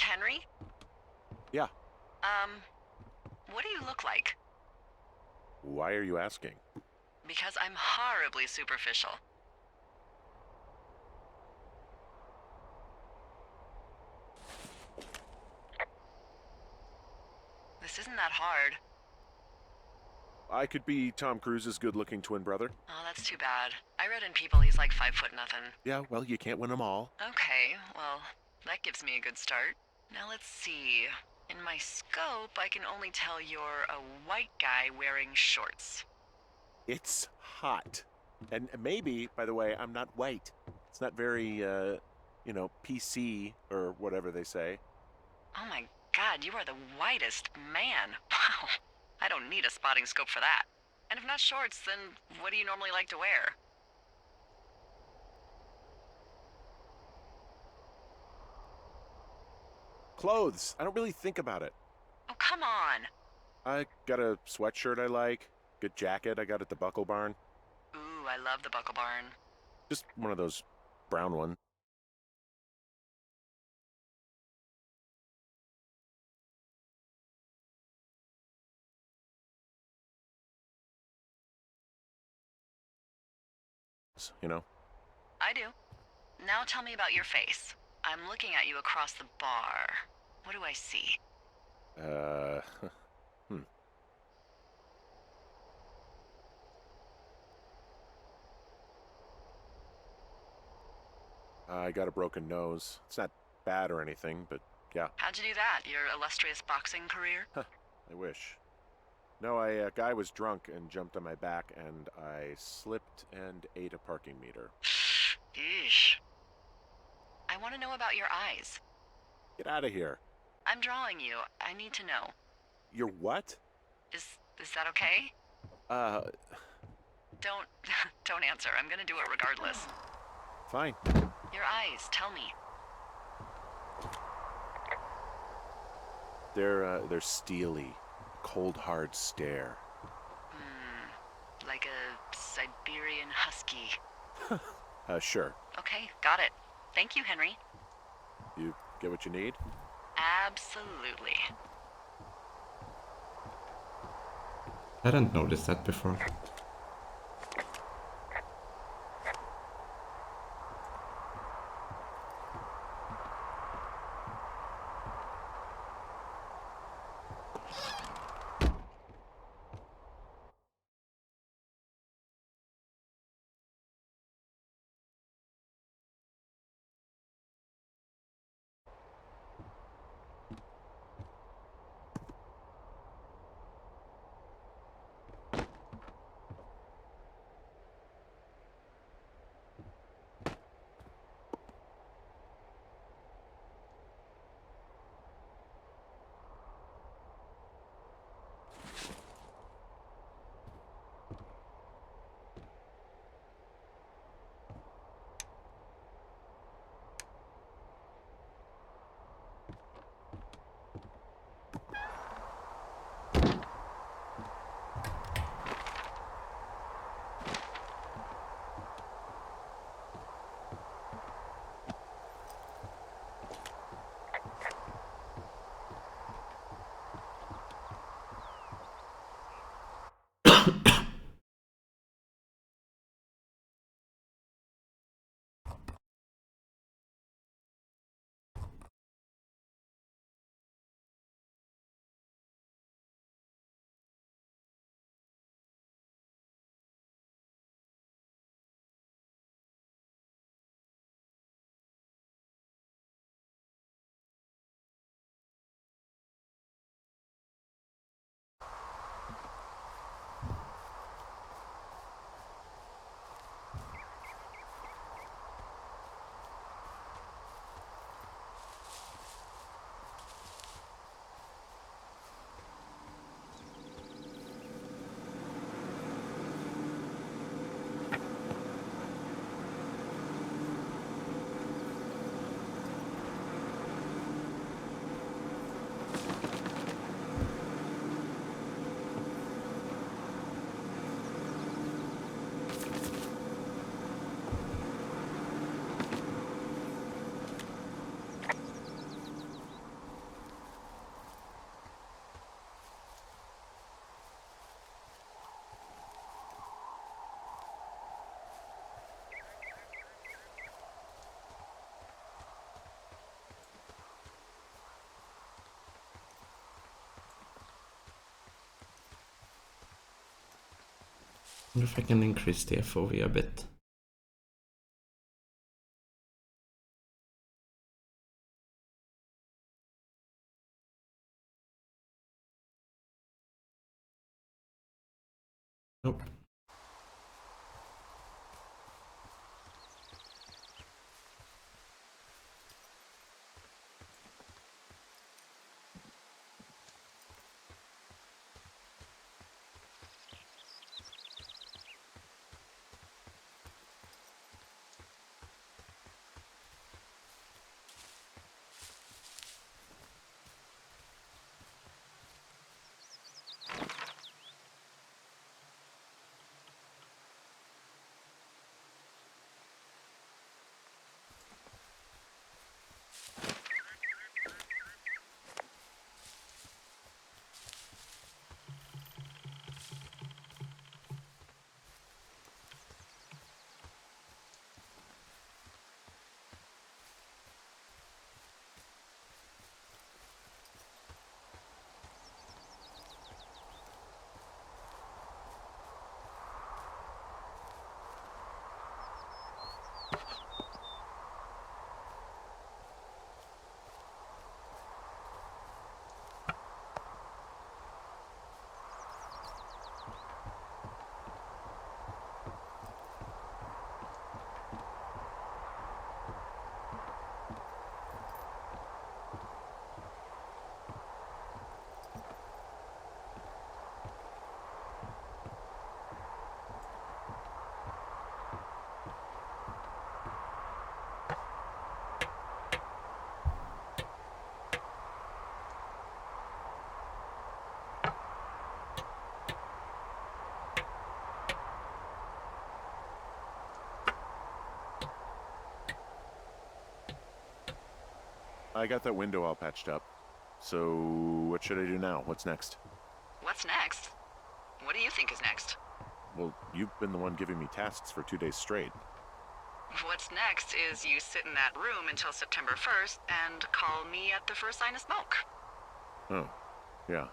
Henry? Yeah. What do you look like? Why are you asking? Because I'm horribly superficial. This isn't that hard. I could be Tom Cruise's good-looking twin brother. Oh, that's too bad. I read in People he's like 5'0" nothing. Yeah, well, you can't win them all. Okay, well, that gives me a good start. Now let's see. In my scope, I can only tell you're a white guy wearing shorts. It's hot. And maybe, by the way, I'm not white. It's not very, PC or whatever they say. Oh my god, you are the whitest man. Wow. I don't need a spotting scope for that. And if not shorts, then what do you normally like to wear? Clothes. I don't really think about it. Oh, come on. I got a sweatshirt I like. Good jacket I got at the Buckle Barn. Ooh, I love the Buckle Barn. Just one of those brown ones. You know? I do. Now tell me about your face. I'm looking at you across the bar. What do I see? hmm. I got a broken nose. It's not bad or anything, but yeah. How'd you do that? Your illustrious boxing career? I wish. No, a guy was drunk and jumped on my back, and I slipped and ate a parking meter. Eesh. I want to know about your eyes. Get out of here. I'm drawing you. I need to know. You're what? Is that okay? Don't don't answer. I'm gonna do it regardless. Fine. Your eyes, tell me. They're steely. Cold, hard stare. Like a Siberian husky. Sure. Okay, got it. Thank you, Henry. You get what you need? Absolutely. I hadn't noticed that before. wonder if I can increase the FOV a bit. Nope. I got that window all patched up. So, what should I do now? What's next? What's next? What do you think is next? Well, you've been the one giving me tasks for 2 days straight. What's next is you sit in that room until September 1st and call me at the first sign of smoke. Oh, yeah.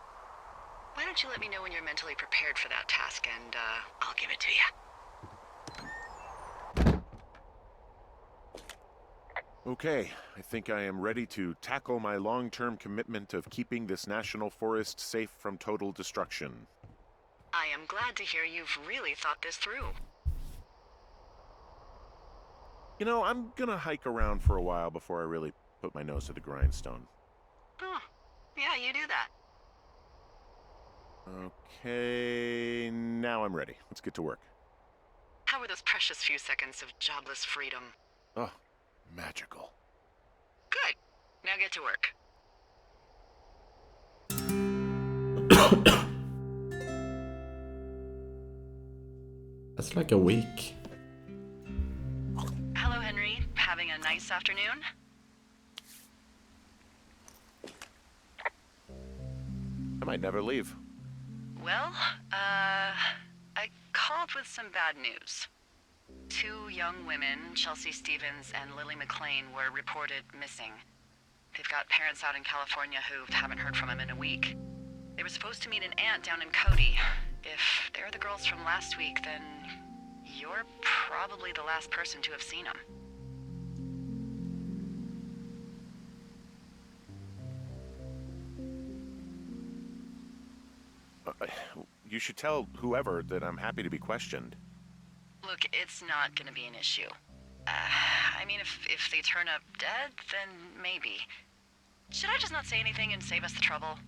Why don't you let me know when you're mentally prepared for that task and, I'll give it to you. Okay, I think I am ready to tackle my long-term commitment of keeping this national forest safe from total destruction. I am glad to hear you've really thought this through. You know, I'm gonna hike around for a while before I really put my nose to the grindstone. Oh, yeah, you do that. Okay, now I'm ready. Let's get to work. How were those precious few seconds of jobless freedom? Oh, magical. Good. Now get to work. That's like a week. Hello, Henry. Having a nice afternoon? I might never leave. Well, I called with some bad news. 2 young women, Chelsea Stevens and Lily McLean, were reported missing. They've got parents out in California who haven't heard from them in a week. They were supposed to meet an aunt down in Cody. If they're the girls from last week, then you're probably the last person to have seen them. You should tell whoever that I'm happy to be questioned. Look, it's not gonna be an issue. I mean, if they turn up dead, then maybe. Should I just not say anything and save us the trouble?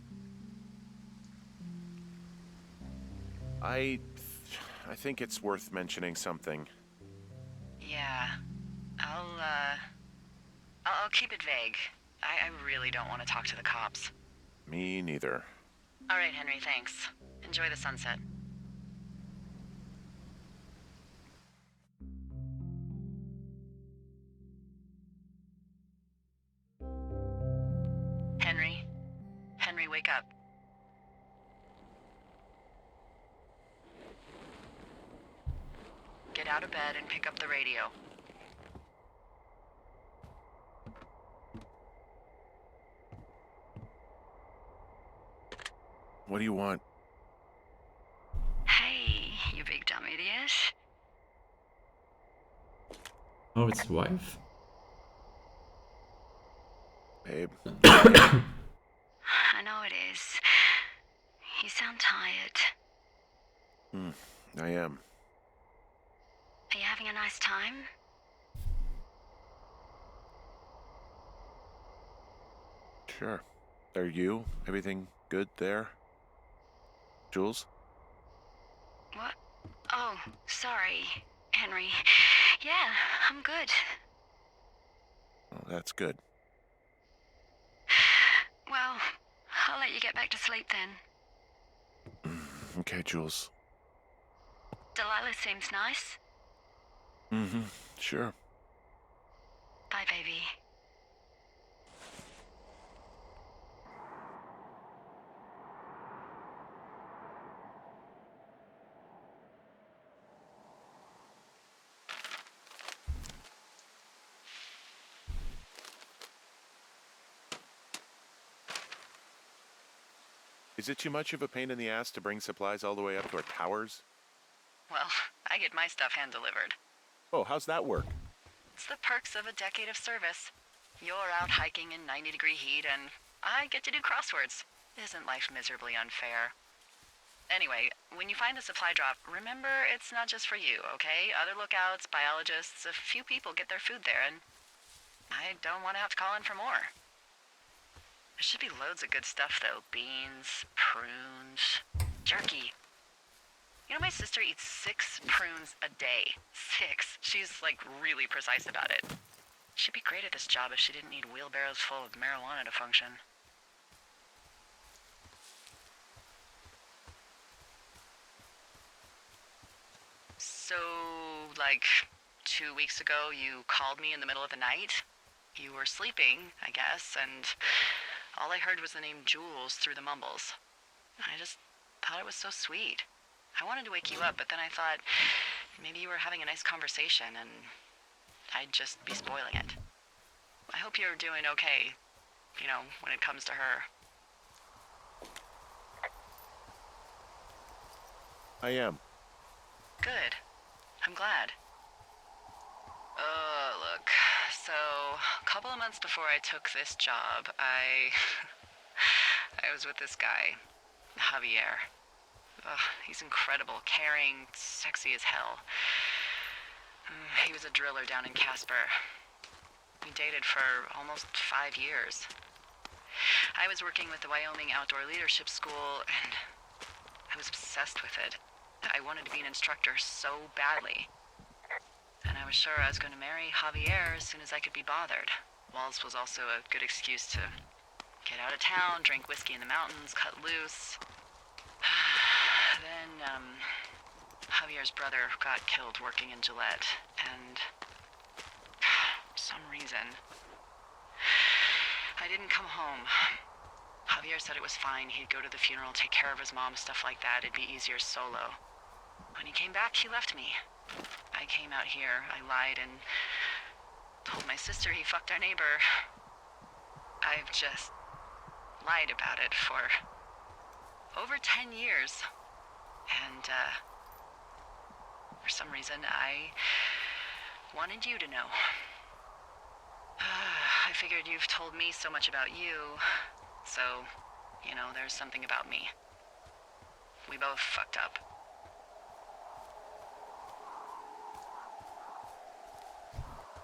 I think it's worth mentioning something. Yeah. I'll keep it vague. I really don't want to talk to the cops. Me neither. All right, Henry, thanks. Enjoy the sunset. Henry? Henry, wake up. Get out of bed and pick up the radio. What do you want? Hey, you big dumb idiot. Oh, it's wife? Babe. I know it is. You sound tired. I am. Are you having a nice time? Sure. Are you? Everything good there? Jules? What? Oh, sorry, Henry. Yeah, I'm good. Oh, that's good. Well, I'll let you get back to sleep then. Okay, Jules. Delilah seems nice. Sure. Bye, baby. Is it too much of a pain in the ass to bring supplies all the way up to our towers? Well, I get my stuff hand-delivered. Oh, how's that work? It's the perks of a decade of service. You're out hiking in 90-degree heat, and I get to do crosswords. Isn't life miserably unfair? Anyway, when you find the supply drop, remember it's not just for you, okay? Other lookouts, biologists, a few people get their food there, and I don't want to have to call in for more. There should be loads of good stuff, though. Beans, prunes, jerky. You know, my sister eats 6 prunes a day. 6. She's, like, really precise about it. She'd be great at this job if she didn't need wheelbarrows full of marijuana to function. So, like, 2 weeks ago, you called me in the middle of the night? You were sleeping, I guess, and all I heard was the name Jules through the mumbles. I just thought it was so sweet. I wanted to wake you up, but then I thought maybe you were having a nice conversation and I'd just be spoiling it. I hope you're doing okay, you know, when it comes to her. I am. Good. I'm glad. Look. So, a couple of months before I took this job, I was with this guy, Javier. He's incredible, caring, sexy as hell. He was a driller down in Casper. We dated for almost 5 years. I was working with the Wyoming Outdoor Leadership School, and I was obsessed with it. I wanted to be an instructor so badly. And I was sure I was going to marry Javier as soon as I could be bothered. Walls was also a good excuse to get out of town, drink whiskey in the mountains, cut loose. Then, Javier's brother got killed working in Gillette, and for some reason, I didn't come home. Javier said it was fine. He'd go to the funeral, take care of his mom, stuff like that. It'd be easier solo. When he came back, he left me. I came out here, I lied, and told my sister he fucked our neighbor. I've just lied about it for over 10 years. And, for some reason, I wanted you to know. I figured you've told me so much about you, so, you know, there's something about me. We both fucked up.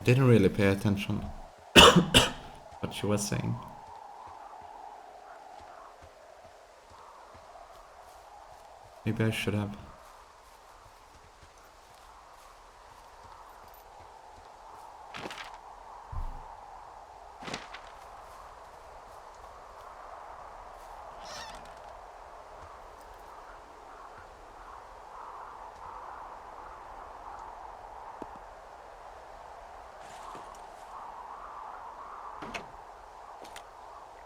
Didn't really pay attention what she was saying. Maybe I should have.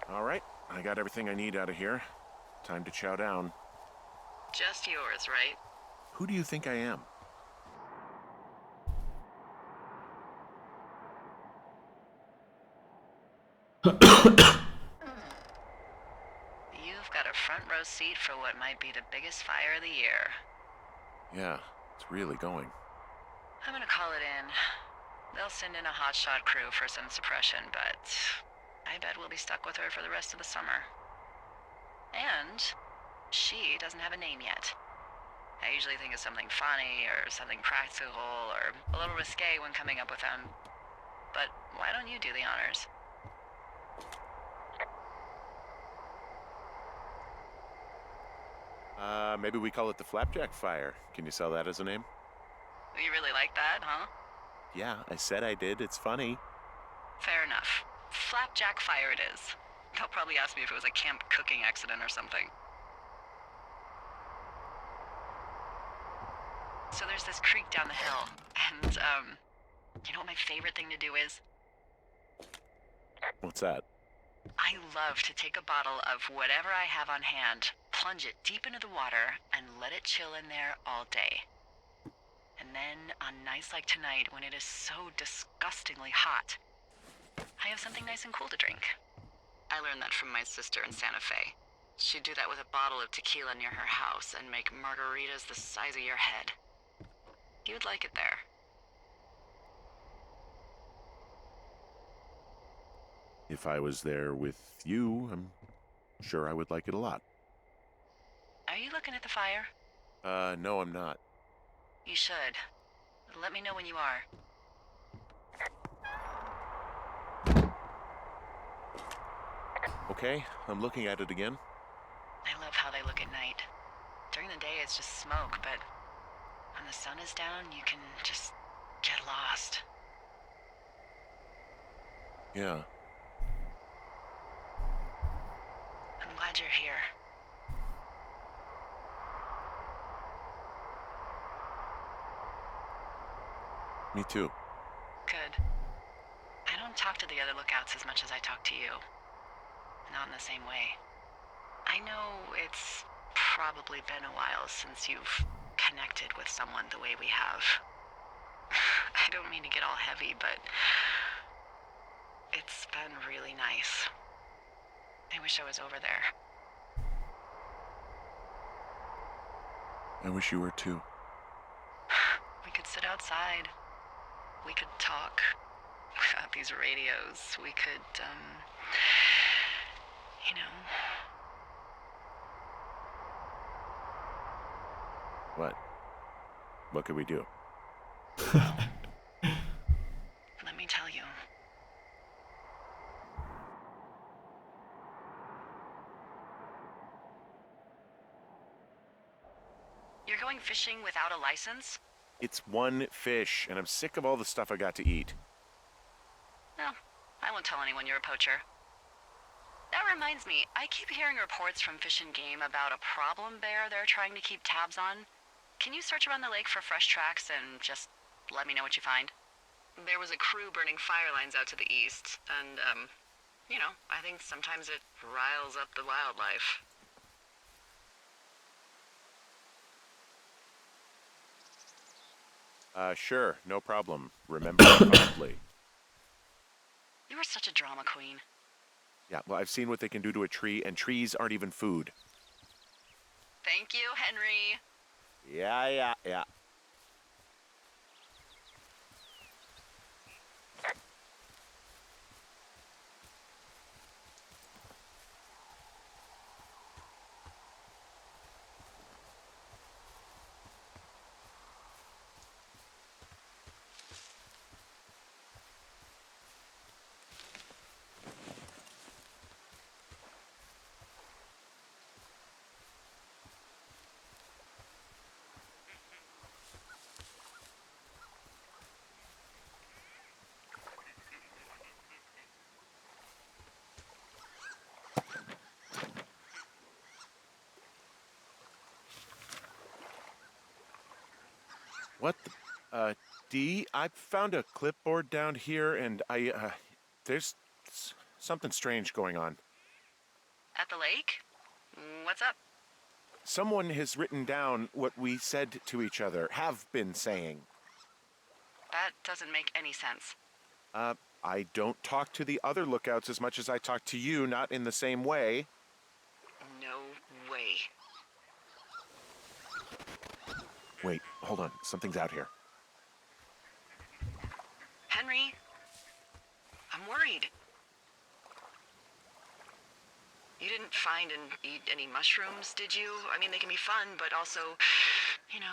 All right. I got everything I need out of here. Time to chow down. Just yours, right? Who do you think I am? You've got a front row seat for what might be the biggest fire of the year. Yeah, it's really going. I'm gonna call it in. They'll send in a hotshot crew for some suppression, but I bet we'll be stuck with her for the rest of the summer. And she doesn't have a name yet. I usually think of something funny or something practical or a little risque when coming up with them. But why don't you do the honors? Maybe we call it the Flapjack Fire. Can you sell that as a name? You really like that, huh? Yeah, I said I did. It's funny. Fair enough. Flapjack Fire it is. They'll probably ask me if it was a camp cooking accident or something. So there's this creek down the hill, and, you know what my favorite thing to do is? What's that? I love to take a bottle of whatever I have on hand, plunge it deep into the water, and let it chill in there all day. And then, on nights like tonight, when it is so disgustingly hot, I have something nice and cool to drink. I learned that from my sister in Santa Fe. She'd do that with a bottle of tequila near her house and make margaritas the size of your head. You'd like it there. If I was there with you, I'm sure I would like it a lot. Are you looking at the fire? No, I'm not. You should. Let me know when you are. Okay, I'm looking at it again. I love how they look at night. During the day, it's just smoke, but when the sun is down, you can just get lost. Yeah. I'm glad you're here. Me too. Good. I don't talk to the other lookouts as much as I talk to you. Not in the same way. I know it's probably been a while since you've connected with someone the way we have. I don't mean to get all heavy, but it's been really nice. I wish I was over there. I wish you were too. We could sit outside. We could talk without these radios. We could, you know. What? What could we do? Let me tell you. You're going fishing without a license? It's one fish, and I'm sick of all the stuff I got to eat. No, I won't tell anyone you're a poacher. That reminds me, I keep hearing reports from Fish and Game about a problem bear they're trying to keep tabs on. Can you search around the lake for fresh tracks and just let me know what you find? There was a crew burning fire lines out to the east, and, you know, I think sometimes it riles up the wildlife. Sure, no problem. Remember fondly. You are such a drama queen. Yeah, well, I've seen what they can do to a tree, and trees aren't even food. Thank you, Henry. Yeah. What the, Dee, I found a clipboard down here, and there's something strange going on. At the lake? What's up? Someone has written down what we said to each other, have been saying. That doesn't make any sense. I don't talk to the other lookouts as much as I talk to you, not in the same way. No way. Wait, hold on. Something's out here. Henry? I'm worried. You didn't find and eat any mushrooms, did you? I mean, they can be fun, but also, you know,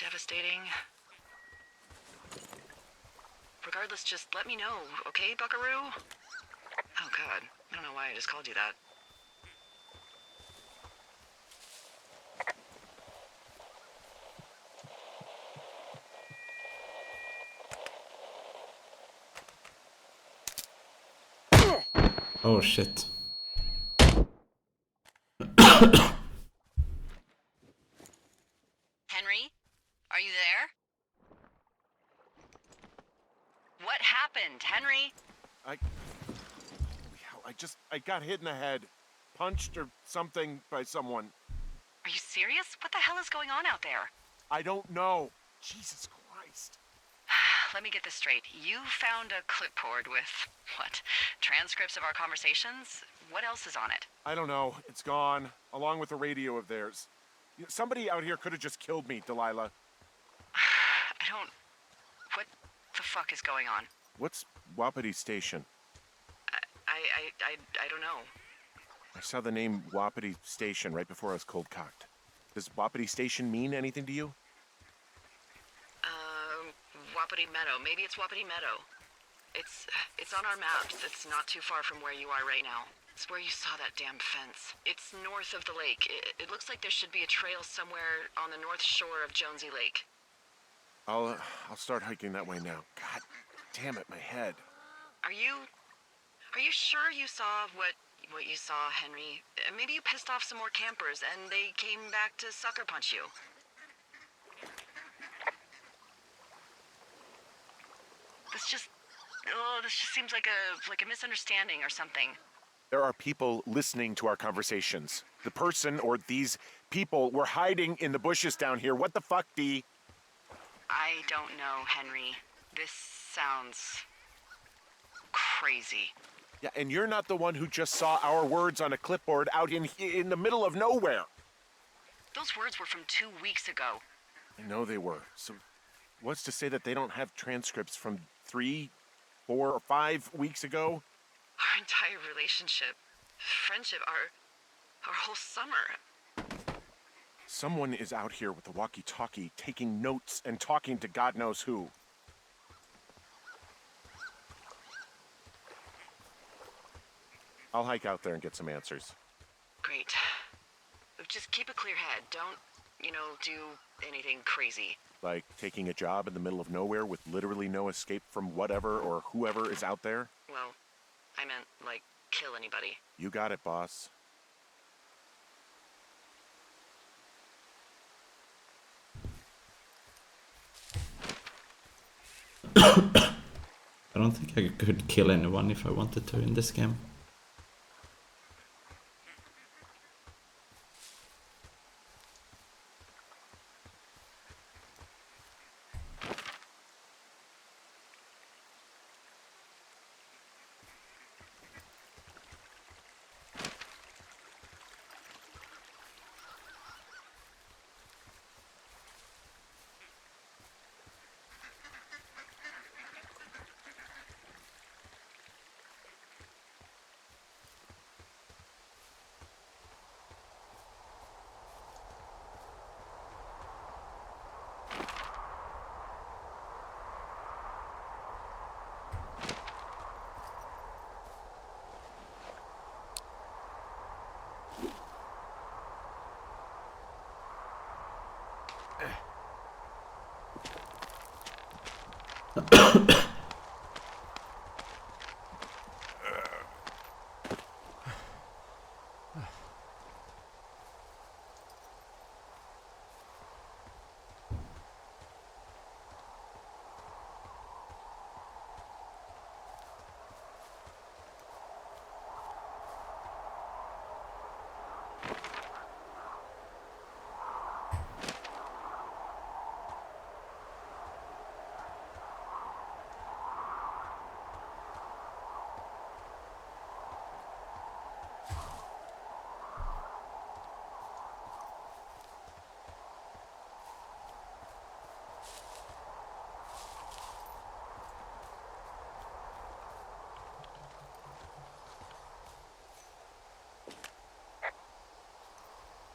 devastating. Regardless, just let me know, okay, Buckaroo? Oh, God. I don't know why I just called you that. Oh shit. Henry? Are you there? What happened, Henry? I got hit in the head. Punched or something by someone. Are you serious? What the hell is going on out there? I don't know. Jesus Christ. Let me get this straight. You found a clipboard with, what, transcripts of our conversations? What else is on it? I don't know. It's gone, along with the radio of theirs. Somebody out here could have just killed me, Delilah. What the fuck is going on? What's Wapiti Station? I don't know. I saw the name Wapiti Station right before I was cold cocked. Does Wapiti Station mean anything to you? Wapiti Meadow. Maybe it's Wapiti Meadow. It's on our maps. It's not too far from where you are right now. It's where you saw that damn fence. It's north of the lake. It looks like there should be a trail somewhere on the north shore of Jonesy Lake. I'll start hiking that way now. God damn it, my head. Are you sure you saw what you saw, Henry? Maybe you pissed off some more campers and they came back to sucker punch you. This just seems like a misunderstanding or something. There are people listening to our conversations. The person or these people were hiding in the bushes down here. What the fuck, Dee? I don't know, Henry. This sounds crazy. Yeah, and you're not the one who just saw our words on a clipboard out in the middle of nowhere. Those words were from 2 weeks ago. I know they were. So what's to say that they don't have transcripts from 3, 4, or 5 weeks ago? Our entire relationship, friendship, our whole summer. Someone is out here with a walkie-talkie taking notes and talking to God knows who. I'll hike out there and get some answers. Great. Just keep a clear head. Don't, do anything crazy. Like taking a job in the middle of nowhere with literally no escape from whatever or whoever is out there? Well, I meant, kill anybody. You got it, boss. I don't think I could kill anyone if I wanted to in this game.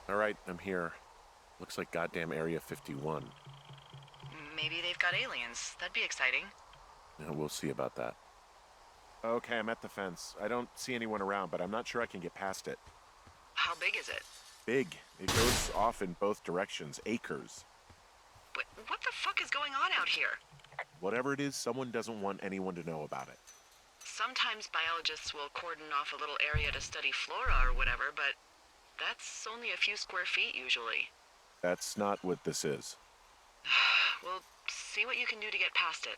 All right, I'm here. Looks like goddamn Area 51. Maybe they've got aliens. That'd be exciting. We'll see about that. Okay, I'm at the fence. I don't see anyone around, but I'm not sure I can get past it. How big is it? Big. It goes off in both directions. Acres. What the fuck is going on out here? Whatever it is, someone doesn't want anyone to know about it. Sometimes biologists will cordon off a little area to study flora or whatever, but that's only a few square feet usually. That's not what this is. We'll see what you can do to get past it.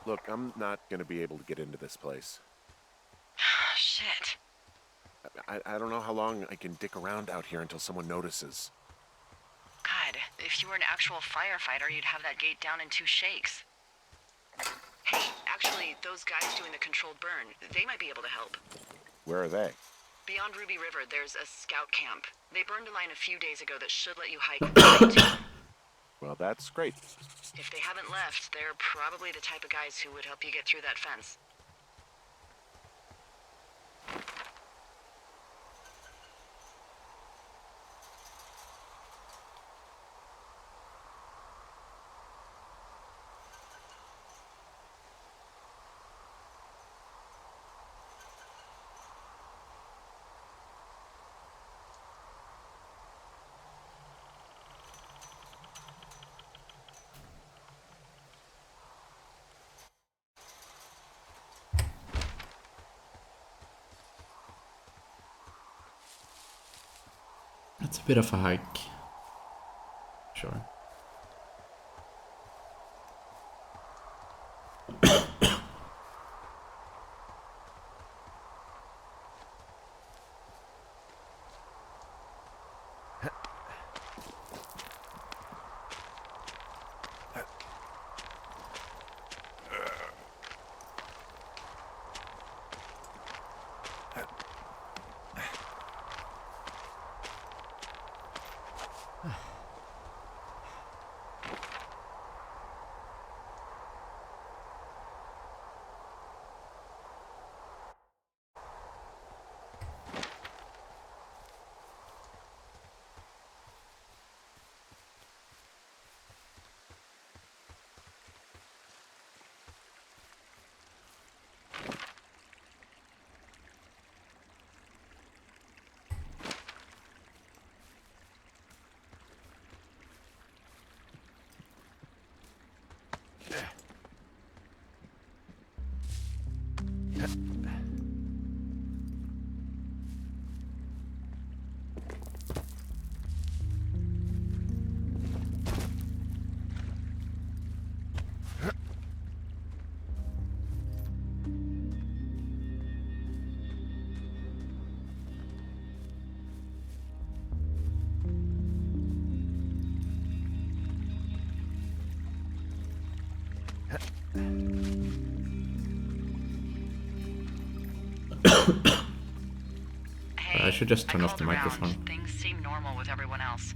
Look, I'm not gonna be able to get into this place. Shit. I don't know how long I can dick around out here until someone notices. God, if you were an actual firefighter, you'd have that gate down in 2 shakes. Hey, actually, those guys doing the controlled burn, they might be able to help. Where are they? Beyond Ruby River, there's a scout camp. They burned a line a few days ago that should let you hike. Well, that's great. If they haven't left, they're probably the type of guys who would help you get through that fence. It's a bit of a hike. Sure. Hey, I should just turn off called the around. microphone. Things seem normal with everyone else.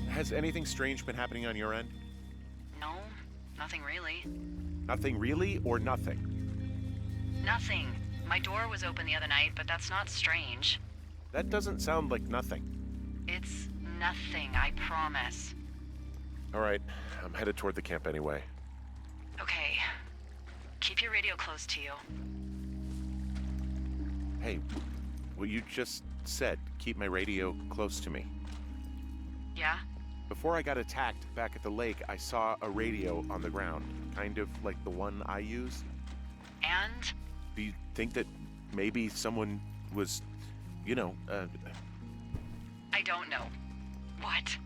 Has anything strange been happening on your end? No, nothing really. Nothing really, or nothing? Nothing. My door was open the other night, but that's not strange. That doesn't sound like nothing. It's nothing, I promise. All right, I'm headed toward the camp anyway. Okay. Keep your radio close to you. Hey, what you just said, keep my radio close to me. Yeah? Before I got attacked back at the lake, I saw a radio on the ground, kind of like the one I use. And? Do you think that maybe someone was, you know, I don't know. What?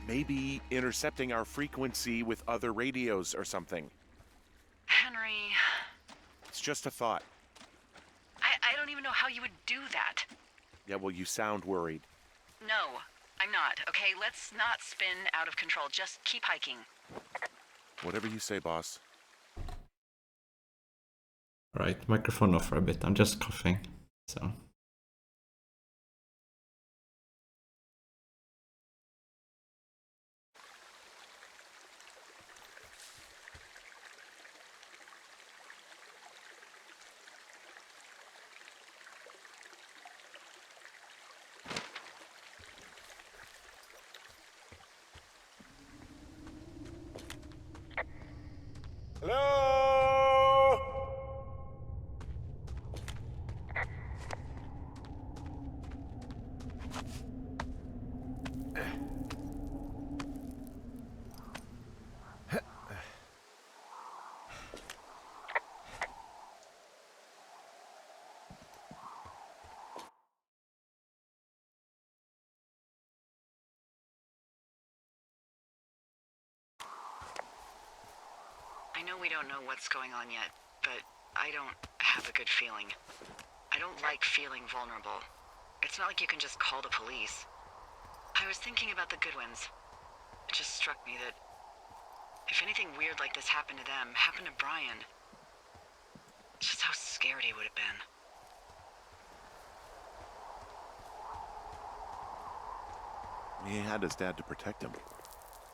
maybe intercepting our frequency with other radios or something? Henry, It's just a thought. I don't even know how you would do that. Yeah, well, you sound worried. No, I'm not, okay? Let's not spin out of control. Just keep hiking. Whatever you say, boss. Right, microphone off for a bit. I'm just coughing. So. Hello? I know we don't know what's going on yet, but I don't have a good feeling. I don't like feeling vulnerable. It's not like you can just call the police. I was thinking about the Goodwins. It just struck me that if anything weird like this happened to them, happened to Brian, just how scared he would have been. He had his dad to protect him.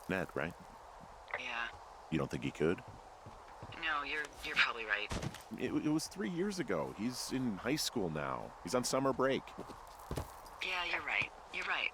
Ned, right? Yeah. You don't think he could? No, you're probably right. It was 3 years ago. He's in high school now. He's on summer break. Yeah, you're right. You're right.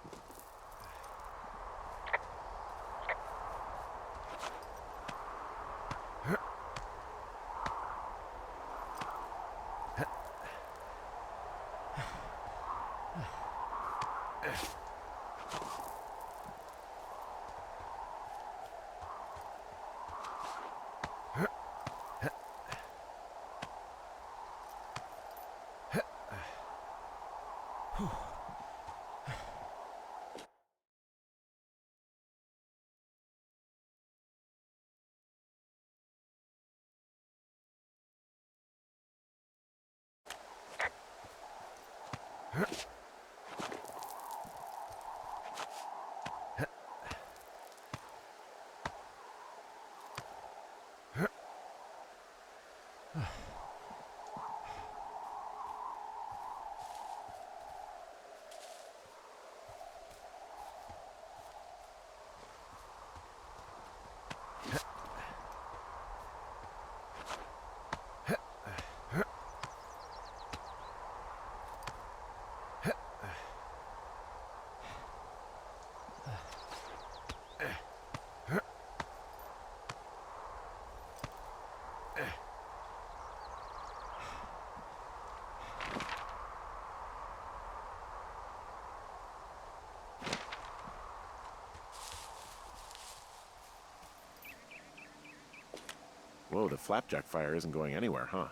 Whoa, the flapjack fire isn't going anywhere, huh?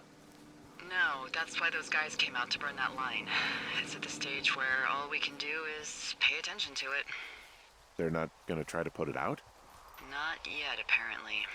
No, that's why those guys came out to burn that line. It's at the stage where all we can do is pay attention to it. They're not gonna try to put it out? Not yet, apparently.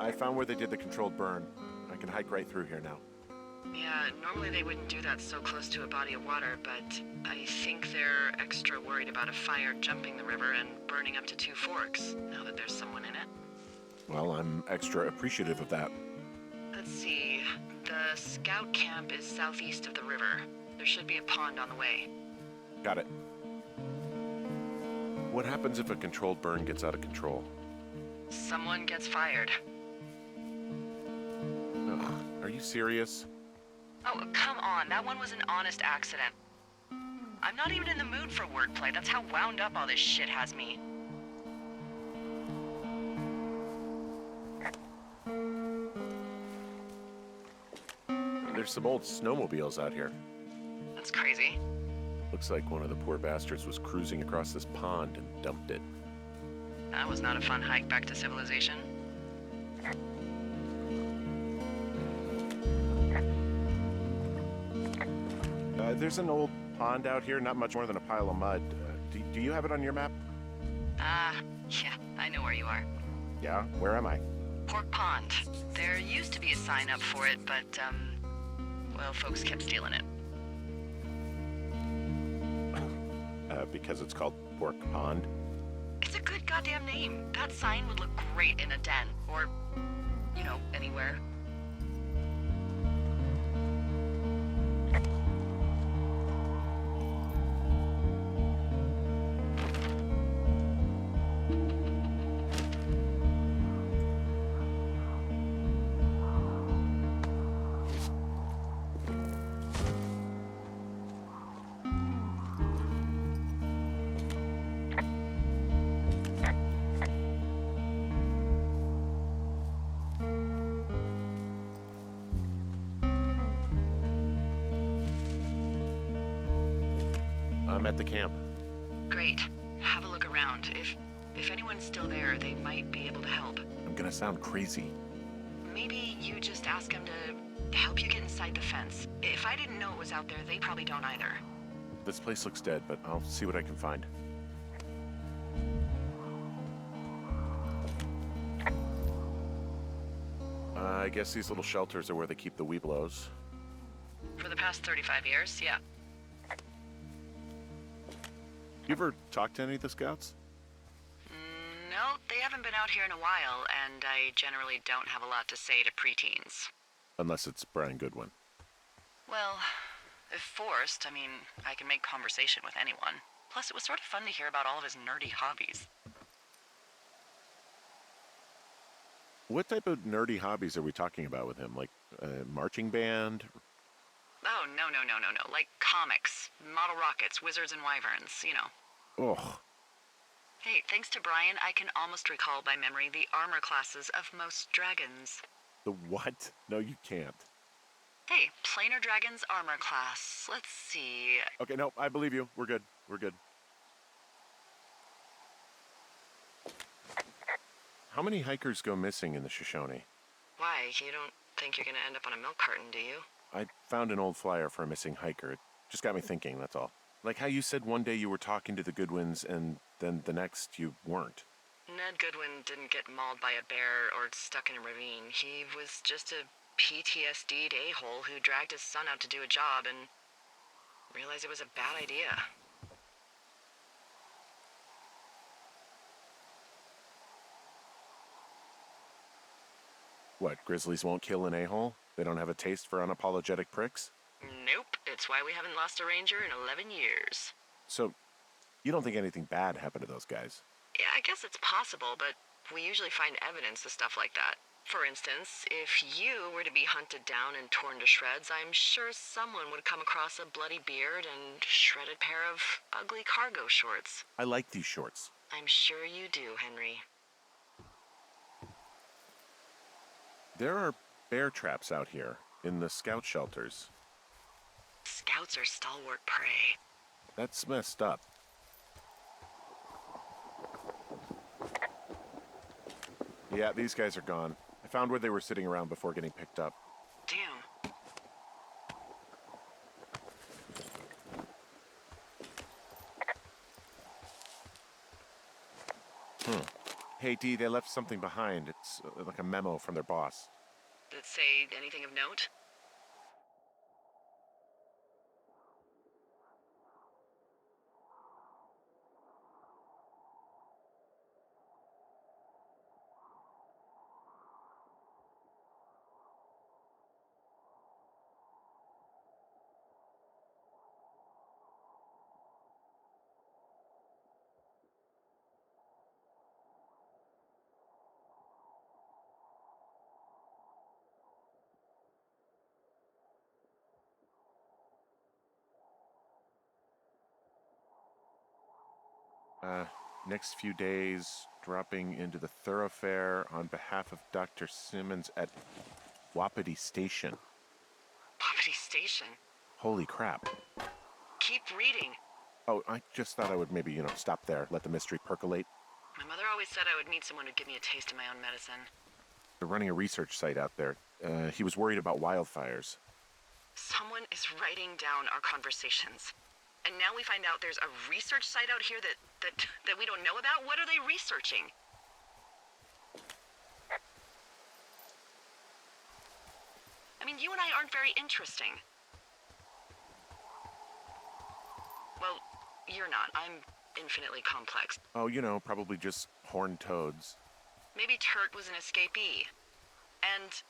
I found where they did the controlled burn. I can hike right through here now. Yeah, normally they wouldn't do that so close to a body of water, but I think they're extra worried about a fire jumping the river and burning up to 2 forks, now that there's someone in it. Well, I'm extra appreciative of that. Let's see. The scout camp is southeast of the river. There should be a pond on the way. Got it. What happens if a controlled burn gets out of control? Someone gets fired. Ugh, are you serious? Oh, come on. That one was an honest accident. I'm not even in the mood for wordplay. That's how wound up all this shit has me. There's some old snowmobiles out here. That's crazy. Looks like one of the poor bastards was cruising across this pond and dumped it. That was not a fun hike back to civilization. There's an old pond out here, not much more than a pile of mud. Do you have it on your map? Yeah, I know where you are. Yeah, where am I? Pork Pond. There used to be a sign up for it, but, well, folks kept stealing it. Because it's called Pork Pond. It's a good goddamn name. That sign would look great in a den, or, you know, anywhere. I'm at the camp. Great. Have a look around. If anyone's still there, they might be able to help. I'm gonna sound crazy. Maybe you just ask them to help you get inside the fence. If I didn't know it was out there, they probably don't either. This place looks dead, but I'll see what I can find. I guess these little shelters are where they keep the Weeblos. For the past 35 years, yeah. You ever talked to any of the scouts? No, they haven't been out here in a while, and I generally don't have a lot to say to preteens. Unless it's Brian Goodwin. Well, if forced, I mean, I can make conversation with anyone. Plus, it was sort of fun to hear about all of his nerdy hobbies. What type of nerdy hobbies are we talking about with him? Like marching band? Oh, no. Like comics, model rockets, wizards and wyverns, you know. Ugh. Hey, thanks to Brian, I can almost recall by memory the armor classes of most dragons. The what? No, you can't. Hey, planar dragons armor class. Let's see. Okay, no, I believe you. We're good. We're good. How many hikers go missing in the Shoshone? Why, you don't think you're gonna end up on a milk carton, do you? I found an old flyer for a missing hiker. It just got me thinking, that's all. Like how you said one day you were talking to the Goodwins and then the next you weren't. Ned Goodwin didn't get mauled by a bear or stuck in a ravine. He was just a PTSD'd a-hole who dragged his son out to do a job and realized it was a bad idea. What, grizzlies won't kill an a-hole? They don't have a taste for unapologetic pricks? Nope, it's why we haven't lost a ranger in 11 years. So, you don't think anything bad happened to those guys? Yeah, I guess guess it's possible, but we usually find evidence of stuff like that. For instance, if you were to be hunted down and torn to shreds, I'm sure someone would come across a bloody beard and shredded pair of ugly cargo shorts. I like these shorts. I'm sure you do, Henry. There are bear traps out here in the scout shelters. Scouts are stalwart prey. That's messed up. Yeah, these guys are gone. I found where they were sitting around before getting picked up. Damn. Hey, Dee, they left something behind. It's like a memo from their boss. Did it say anything of note? Next few days, dropping into the thoroughfare on behalf of Dr. Simmons at Wapiti Station. Wapiti Station? Holy crap. Keep reading. Oh, I just thought I would maybe, stop there, let the mystery percolate. My mother always said I would meet someone who'd give me a taste of my own medicine. They're running a research site out there. He was worried about wildfires. Someone is writing down our conversations. And now we find out there's a research site out here that we don't know about? What are they researching? I mean, you and I aren't very interesting. Well, you're not. I'm infinitely complex. Oh, probably just horned toads. Maybe Turt was an escapee. And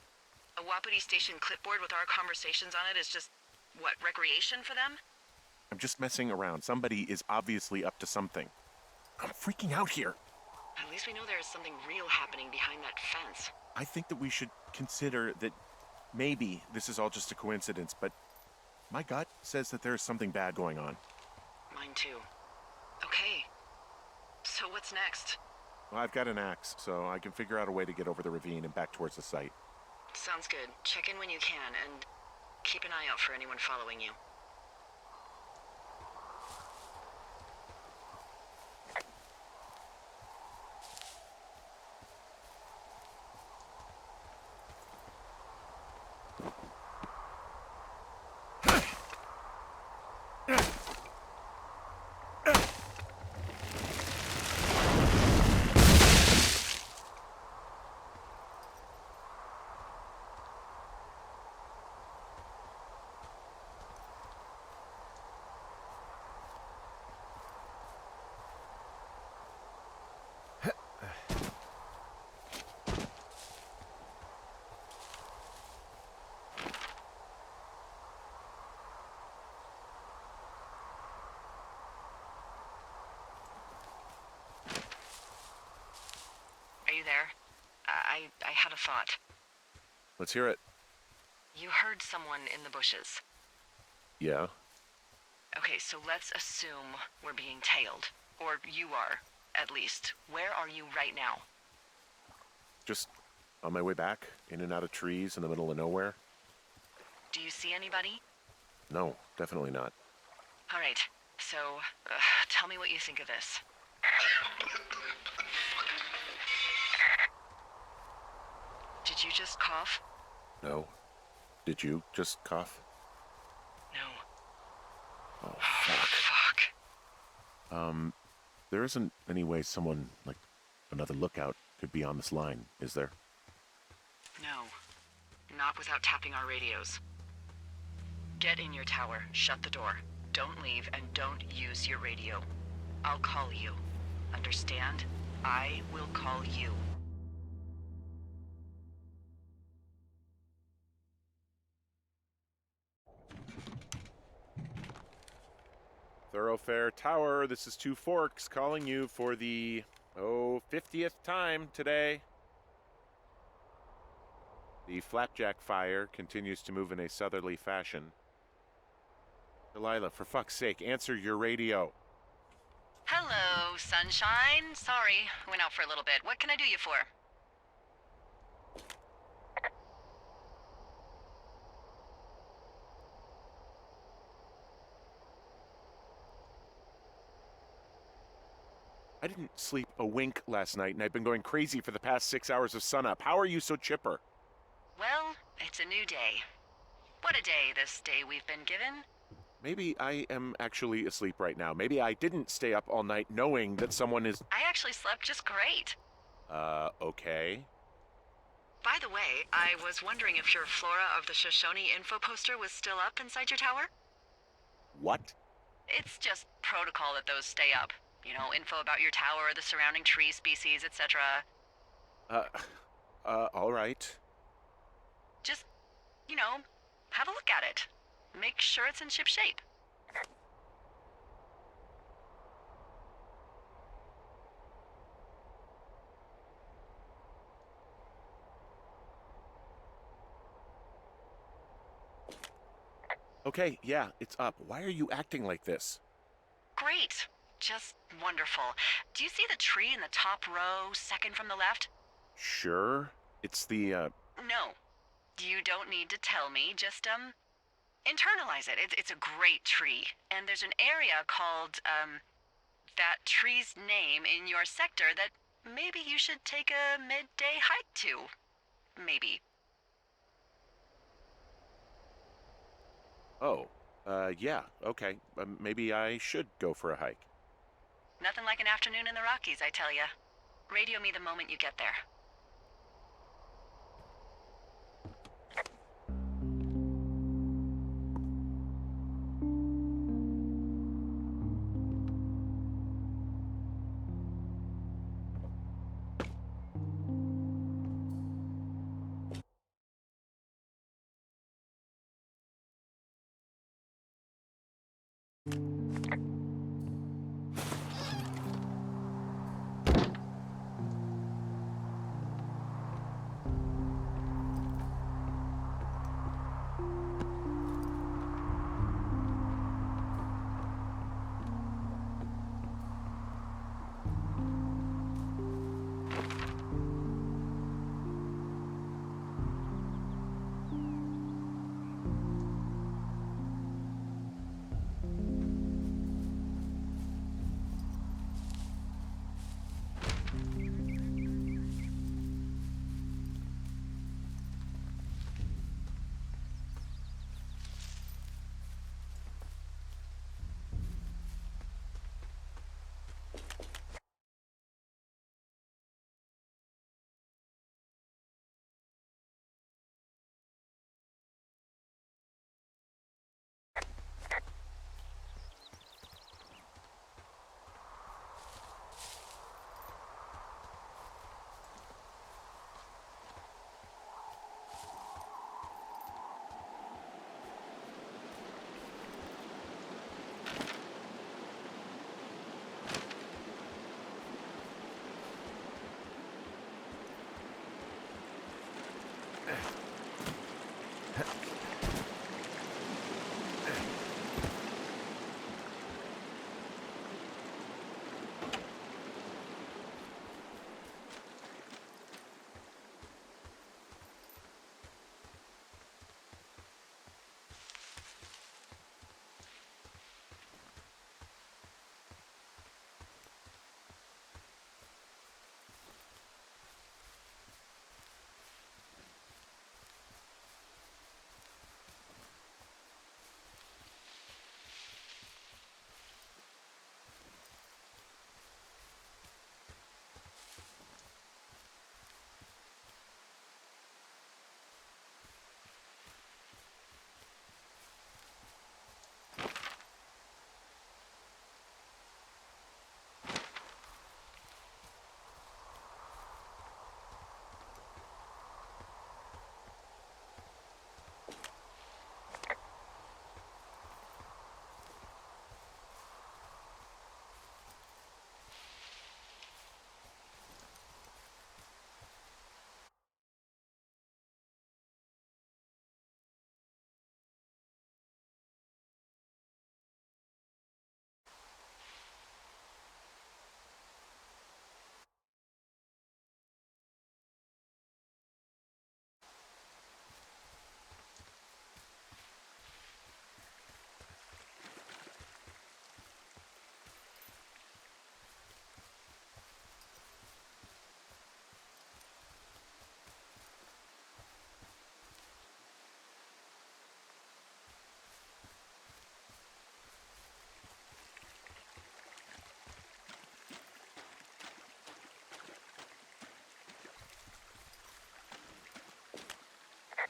a Wapiti Station clipboard with our conversations on it is just, what, recreation for them? I'm just messing around. Somebody is obviously up to something. I'm freaking out here. At least we know there is something real happening behind that fence. I think that we should consider that maybe this is all just a coincidence, but my gut says that there is something bad going on. Mine too. Okay. So what's next? Well, I've got an axe, so I can figure out a way to get over the ravine and back towards the site. Sounds good. Check in when you can, and keep an eye out for anyone following you. Are you there? I had a thought. Let's hear it. You heard someone in the bushes. Yeah? Okay, so let's assume we're being tailed. Or you are, at least. Where are you right now? Just on my way back, in and out of trees in the middle of nowhere? Do you see anybody? No, definitely not. All right, so tell me what you think of this. Did you just cough? No. Did you just cough? No. Oh, fuck. Fuck. There isn't any way someone, like another lookout, could be on this line, is there? No. Not without tapping our radios. Get in your tower, shut the door. Don't leave, and don't use your radio. I'll call you. Understand? I will call you. Thoroughfare Tower, this is Two Forks calling you for the Oh, 50th time today. The flapjack fire continues to move in a southerly fashion. Delilah, for fuck's sake, answer your radio. Hello, sunshine. Sorry, went out for a little bit. What can I do you for? I didn't sleep a wink last night, and I've been going crazy for the past 6 hours of sunup. How are you so chipper? Well, it's a new day. What a day, this day we've been given. Maybe I am actually asleep right now. Maybe I didn't stay up all night knowing that someone is... I actually slept just great. Okay. By the way, I was wondering if your Flora of the Shoshone info poster was still up inside your tower? What? It's just protocol that those stay up. You know, info about your tower, the surrounding tree species, etc. All right. Just, you know, have a look at it. Make sure it's in ship shape. Okay, yeah, it's up. Why are you acting like this? Great. Just wonderful. Do you see the tree in the top row, second from the left? Sure. It's the, No. You don't need to tell me. Just, internalize it. It's a great tree. And there's an area called, that tree's name in your sector that maybe you should take a midday hike to. Maybe. Oh, yeah, okay. Maybe I should go for a hike. Nothing like an afternoon in the Rockies, I tell ya. Radio me the moment you get there.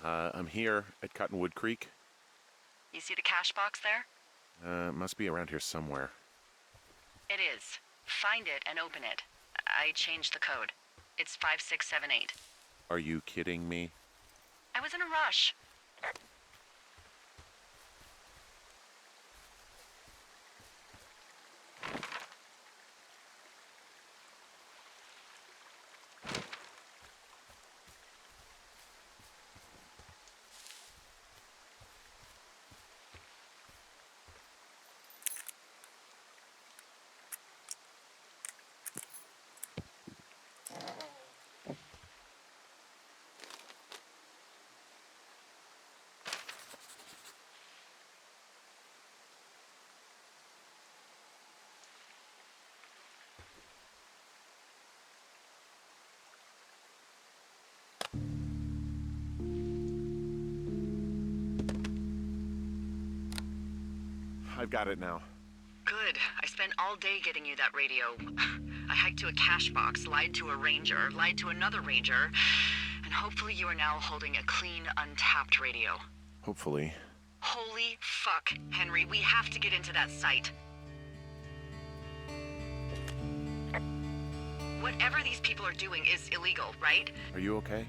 I'm here at Cottonwood Creek. You see the cash box there? Must be around here somewhere. It is. Find it and open it. I changed the code. It's 5678. Are you kidding me? I was in a rush. I've got it now. Good. I spent all day getting you that radio. I hiked to a cash box, lied to a ranger, lied to another ranger, and hopefully you are now holding a clean, untapped radio. Hopefully. Holy fuck, Henry, we have to get into that site. Whatever these people are doing is illegal, right? Are you okay?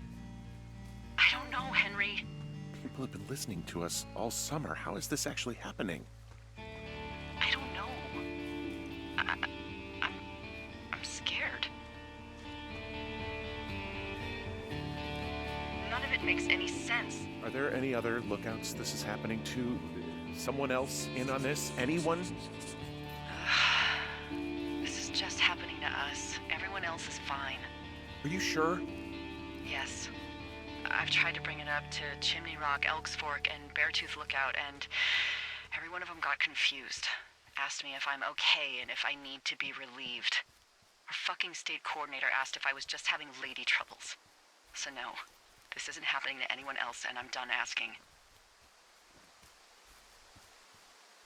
I don't know, Henry. People have been listening to us all summer. How is this actually happening? I don't know. I'm scared. None of it makes any sense. Are there any other lookouts this is happening to? Someone else in on this? Anyone? This is just happening to us. Everyone else is fine. Are you sure? Yes. I've tried to bring it up to Chimney Rock, Elks Fork, and Beartooth Lookout, and every one of them got confused. Asked me if I'm okay and if I need to be relieved. Our fucking state coordinator asked if I was just having lady troubles. So no, this isn't happening to anyone else, and I'm done asking.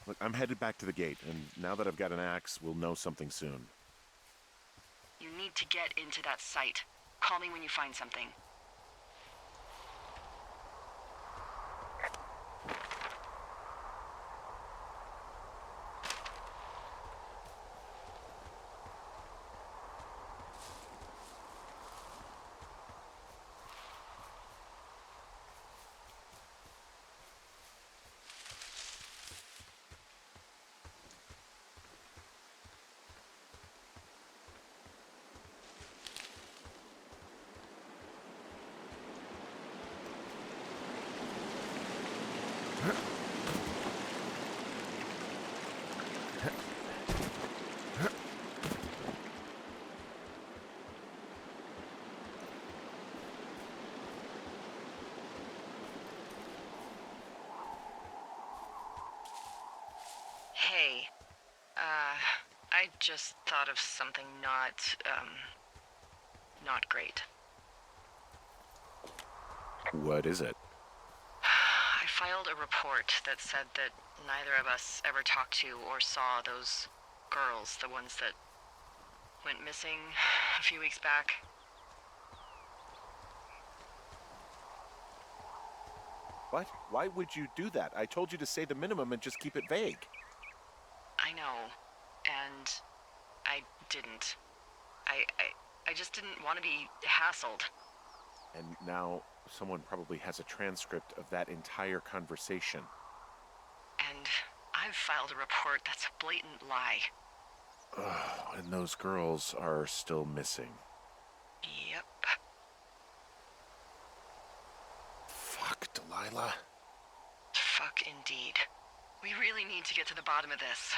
Look, I'm headed back to the gate, and now that I've got an axe, we'll know something soon. You need to get into that site. Call me when you find something. Hey, I just thought of something not great. What is it? I filed a report that said that neither of us ever talked to or saw those girls, the ones that went missing a few weeks back. What? Why would you do that? I told you to say the minimum and just keep it vague. I know, and I didn't. I just didn't want to be hassled. And now someone probably has a transcript of that entire conversation. And I've filed a report that's a blatant lie. Oh, and those girls are still missing. Yep. Fuck, Delilah. Fuck indeed. We really need to get to the bottom of this.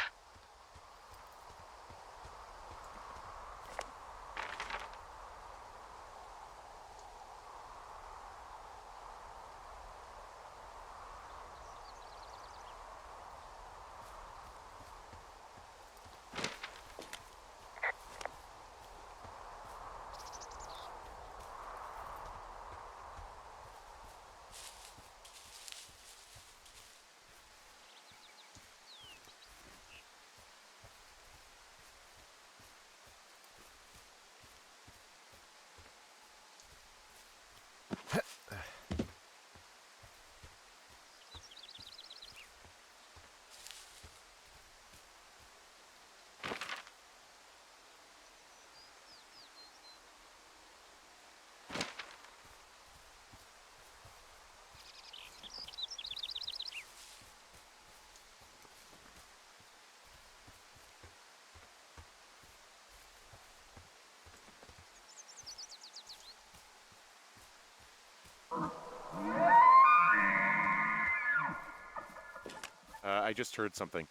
I just heard something.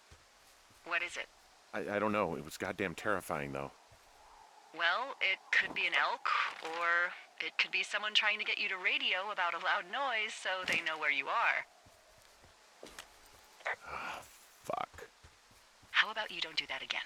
What is it? I don't know. It was goddamn terrifying, though. Well, it could be an elk, or it could be someone trying to get you to radio about a loud noise so they know where you are. Fuck. How about you don't do that again?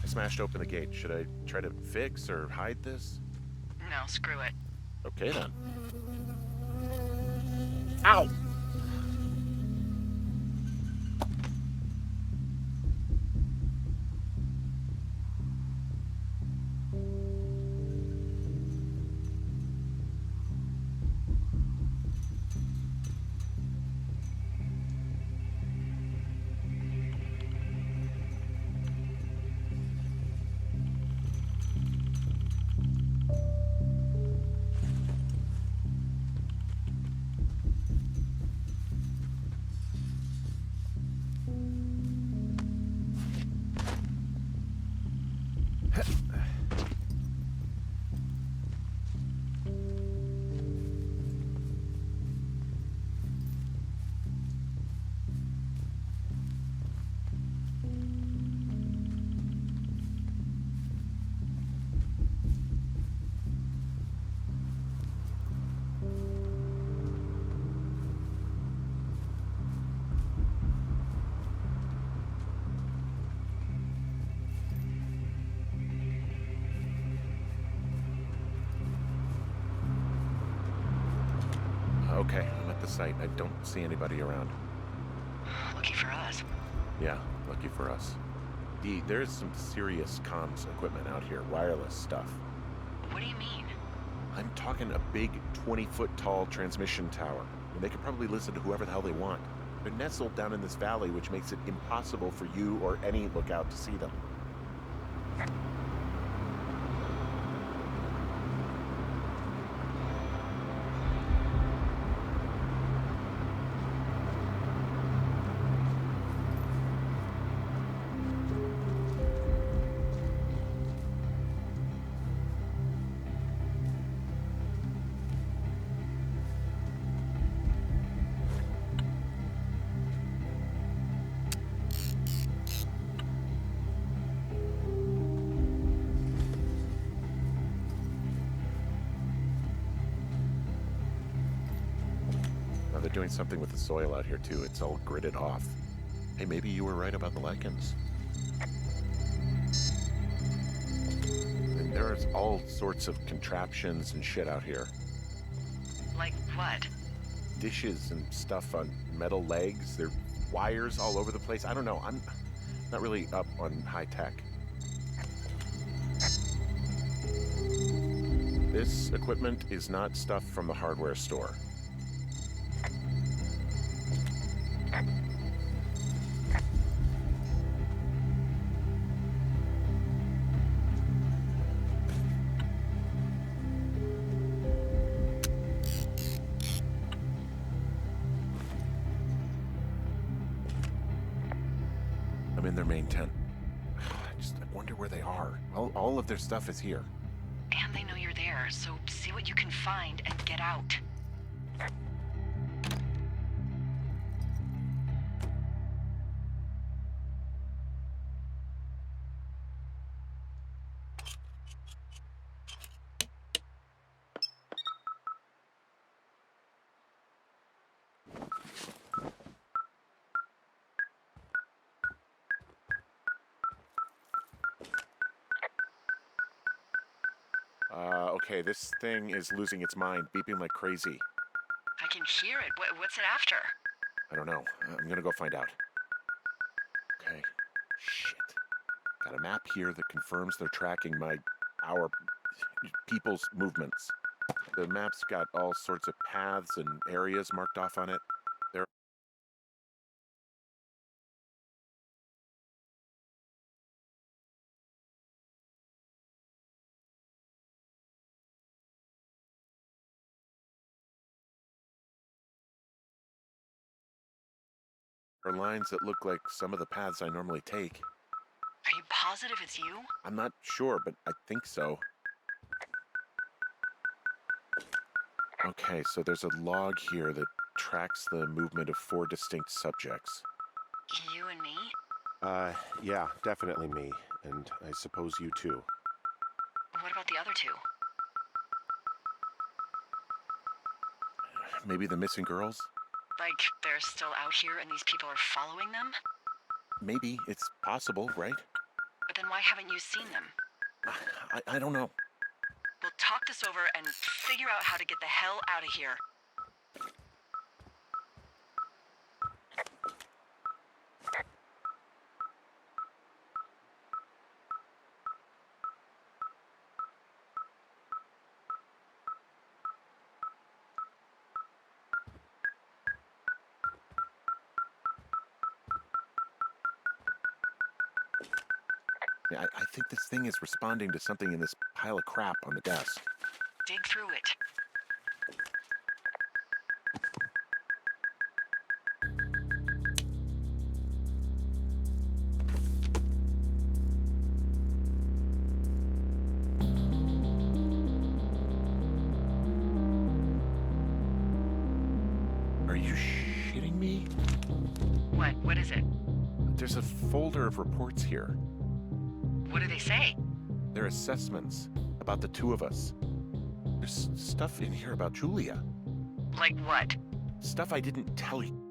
I smashed open the gate. Should I try to fix or hide this? No, screw it. Okay, then. Ow! Okay, I'm at the site. I don't see anybody around. Lucky for us. Yeah, lucky for us. Dee, there's some serious comms equipment out here, wireless stuff. What do you mean? I'm talking a big 20-foot tall transmission tower, and they can probably listen to whoever the hell they want. They're nestled down in this valley, which makes it impossible for you or any lookout to see them. Now they're doing something with the soil out here too. It's all gridded off. Hey, maybe you were right about the lichens. And there's all sorts of contraptions and shit out here. Like what? Dishes and stuff on metal legs. There are wires all over the place. I don't know. I'm not really up on high tech. This equipment is not stuff from the hardware store. I'm in their main tent. I wonder where they are. All of their stuff is here. And they know you're there, so see what you can find and get out. Okay, this thing is losing its mind, beeping like crazy. I can hear it. What's it after? I don't know. I'm gonna go find out. Okay. Shit. Got a map here that confirms they're tracking our people's movements. The map's got all sorts of paths and areas marked off on it. There are lines that look like some of the paths I normally take. Are you positive it's you? I'm not sure, but I think so. Okay, so there's a log here that tracks the movement of 4 distinct subjects. You and me? Yeah, definitely me. And I suppose you too. What about the other two? Maybe the missing girls? Like, they're still out here and these people are following them? Maybe. It's possible, right? But then why haven't you seen them? I don't know. We'll talk this over and figure out how to get the hell out of here. Yeah, I think this thing is responding to something in this pile of crap on the desk. Dig through it. Are you shitting me? What? What is it? There's a folder of reports here. What do they say? They're assessments about the two of us. There's stuff in here about Julia. Like what? Stuff I didn't tell you.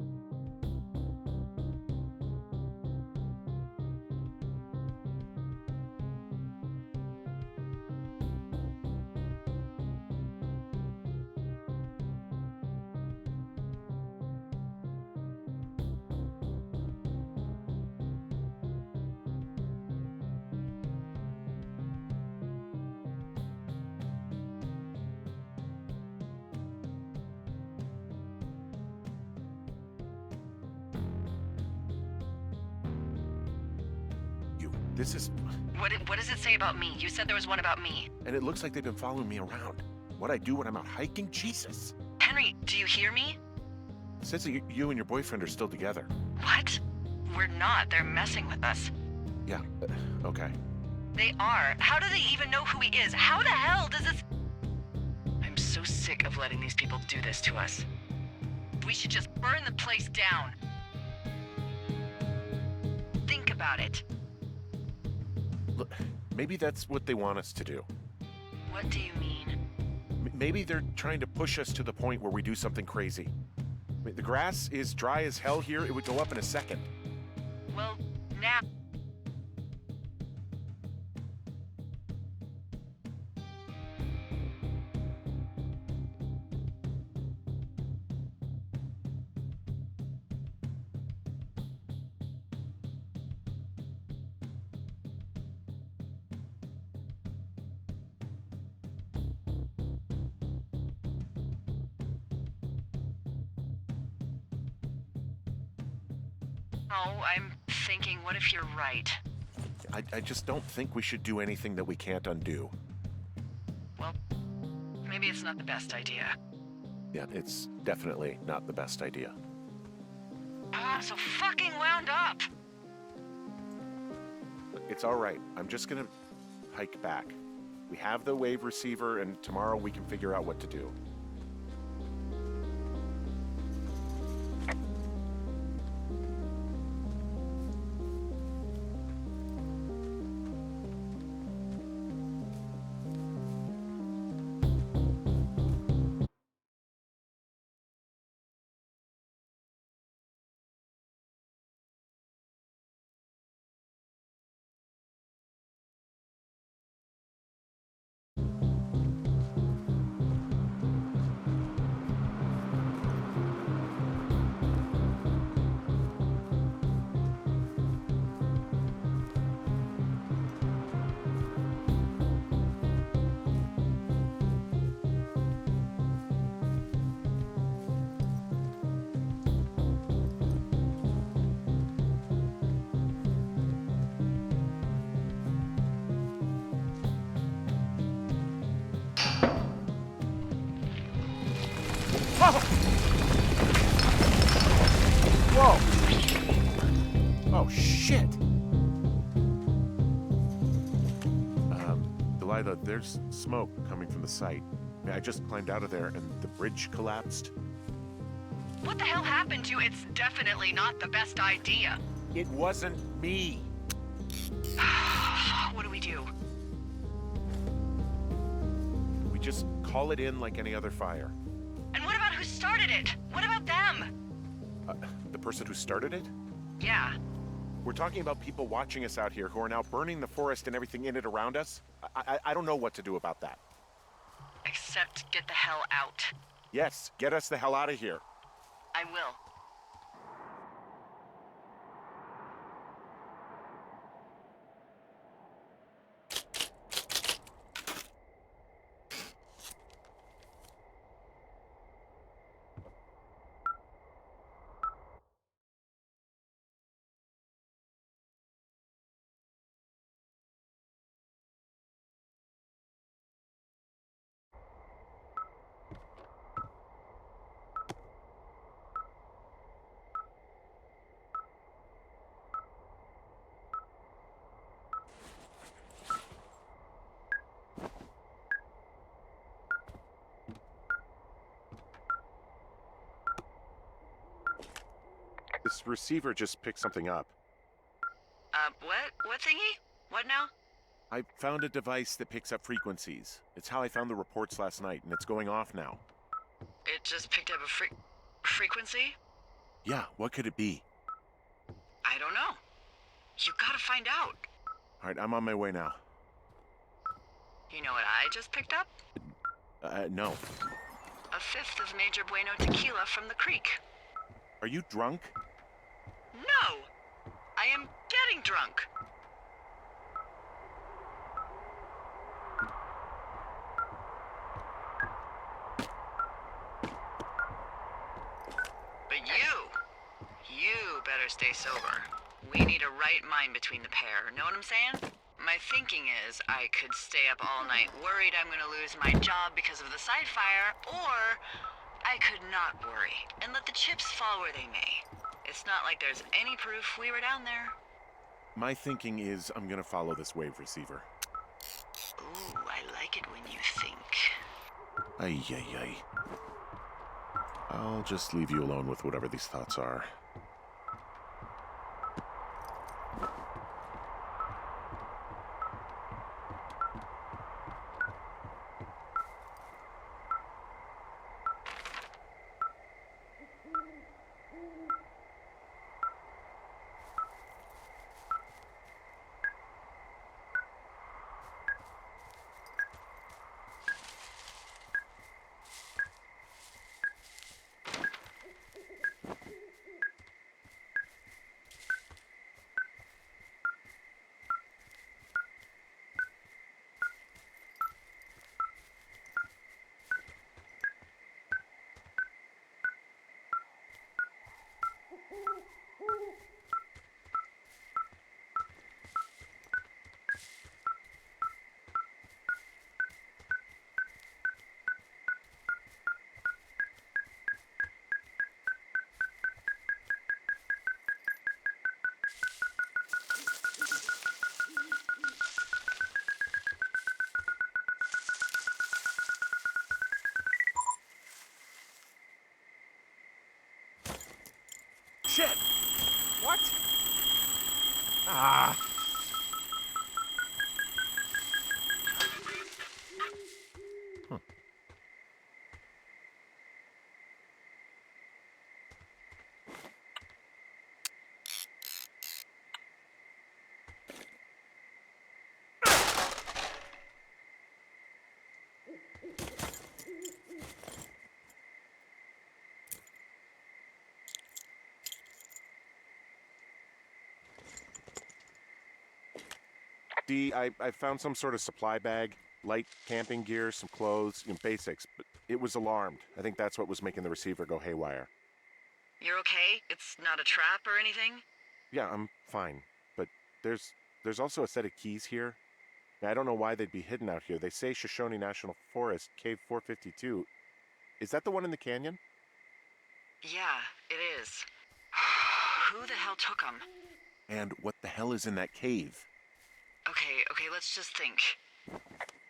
This is... What does it say about me? You said there was one about me. And it looks like they've been following me around. What I do when I'm out hiking? Jesus. Henry, do you hear me? It says that you and your boyfriend are still together. What? We're not. They're messing with us. Yeah, okay. They are. How do they even know who he is? How the hell does this... I'm so sick of letting these people do this to us. We should just burn the place down. Think about it. Look, maybe that's what they want us to do. What do you mean? Maybe they're trying to push us to the point where we do something crazy. I mean, the grass is dry as hell here. It would go up in a second. Well, now... Oh, I'm thinking, what if you're right? I just don't think we should do anything that we can't undo. Well, maybe it's not the best idea. Yeah, it's definitely not the best idea. I'm so fucking wound up! It's all right. I'm just gonna hike back. We have the wave receiver, and tomorrow we can figure out what to do. Whoa! Oh, shit! Delilah, there's smoke coming from the site. I just climbed out of there and the bridge collapsed. What the hell happened to you? It's definitely not the best idea. It wasn't me. What do we do? We just call it in like any other fire. And what about who started it? What about them? The person who started it? Yeah. We're talking about people watching us out here who are now burning the forest and everything in it around us. I don't know what to do about that. Except get the hell out. Yes, get us the hell out of here. I will. This receiver just picked something up. What? What thingy? What now? I found a device that picks up frequencies. It's how I found the reports last night, and it's going off now. It just picked up a frequency? Yeah, what could it be? I don't know. You gotta find out. All right, I'm on my way now. You know what I just picked up? No. A fifth of Major Bueno tequila from the creek. Are you drunk? No! I am getting drunk. But you better stay sober. We need a right mind between the pair, know what I'm saying? My thinking is I could stay up all night worried I'm gonna lose my job because of the side fire, or I could not worry and let the chips fall where they may. It's not like there's any proof we were down there. My thinking is I'm gonna follow this wave receiver. Ooh, I like it when you think. Ay, ay, ay. I'll just leave you alone with whatever these thoughts are. Shit! What? Ah! Huh. D, I found some sort of supply bag, light camping gear, some clothes, basics, but it was alarmed. I think that's what was making the receiver go haywire. You're okay? It's not a trap or anything? Yeah, I'm fine, but there's also a set of keys here. Now, I don't know why they'd be hidden out here. They say Shoshone National Forest, Cave 452. Is that the one in the canyon? Yeah, it is. Who the hell took them? And what the hell is in that cave? Okay, let's just think.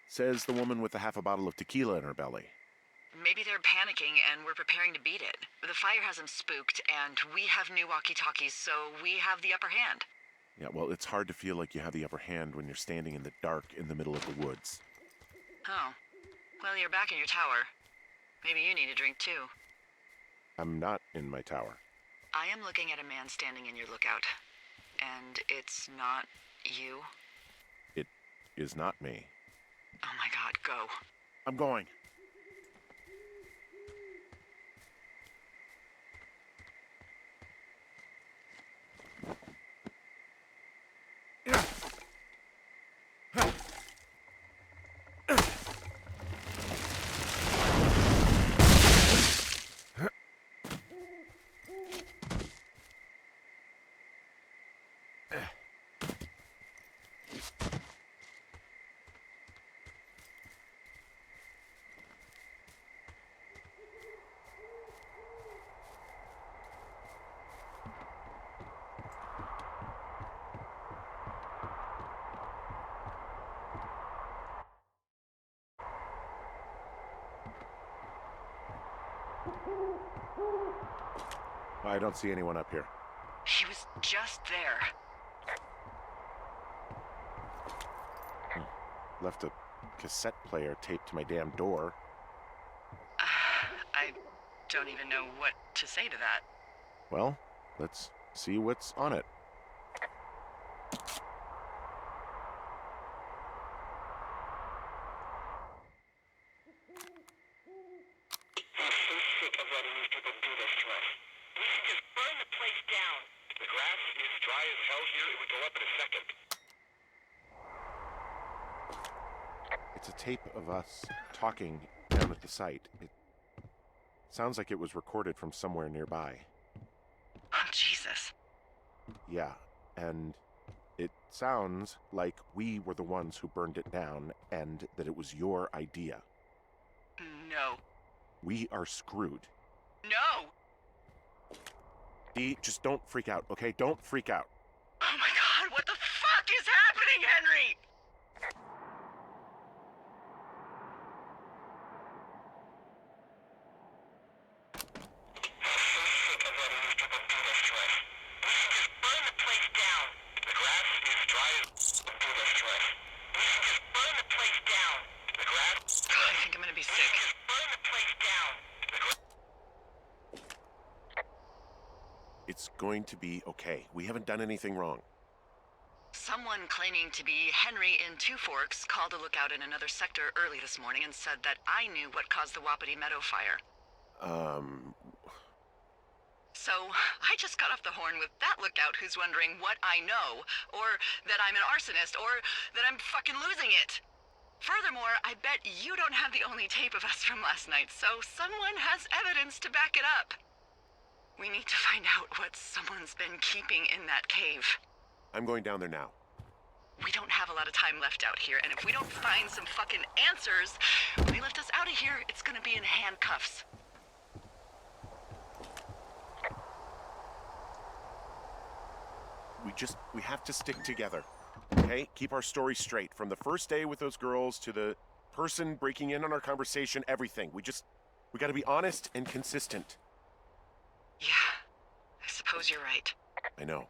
Says the woman with a half a bottle of tequila in her belly. Maybe they're panicking and we're preparing to beat it. The fire has them spooked, and we have new walkie-talkies, so we have the upper hand. Yeah, well, it's hard to feel like you have the upper hand when you're standing in the dark in the middle of the woods. Oh. Well, you're back in your tower. Maybe you need a drink, too. I'm not in my tower. I am looking at a man standing in your lookout. And it's not you? It is not me. Oh my god, go. I'm going. I don't see anyone up here. He was just there. Left a cassette player taped to my damn door. I don't even know what to say to that. Well, let's see what's on it. I'm so sick of letting these people do this to us. We should just burn the place down. The grass is dry as hell here. It would go up in a second. It's a tape of us talking down at the site. It sounds like it was recorded from somewhere nearby. Oh, Jesus. Yeah, and it sounds like we were the ones who burned it down and that it was your idea. No. We are screwed. No! Dee, just don't freak out, okay? Don't freak out. Oh my god, what the fuck is happening, Henry? I'm so sick of letting these people do this to us. We should just burn the place down. The grass is dry as do this to us. We should just burn the place down. The grass. I think I'm gonna be We sick. should just burn the place down. The grass. It's going to be okay. We haven't done anything wrong. Someone claiming to be Henry in Two Forks called a lookout in another sector early this morning and said that I knew what caused the Wapiti Meadow fire. So, I just got off the horn with that lookout who's wondering what I know, or that I'm an arsonist, or that I'm fucking losing it. Furthermore, I bet you don't have the only tape of us from last night, so someone has evidence to back it up. We need to find out what someone's been keeping in that cave. I'm going down there now. We don't have a lot of time left out here, and if we don't find some fucking answers when they lift us out of here, it's gonna be in handcuffs. We have to stick together. Okay? Keep our story straight. From the first day with those girls to the person breaking in on our conversation, everything. We gotta be honest and consistent. Yeah, I suppose you're right. I know.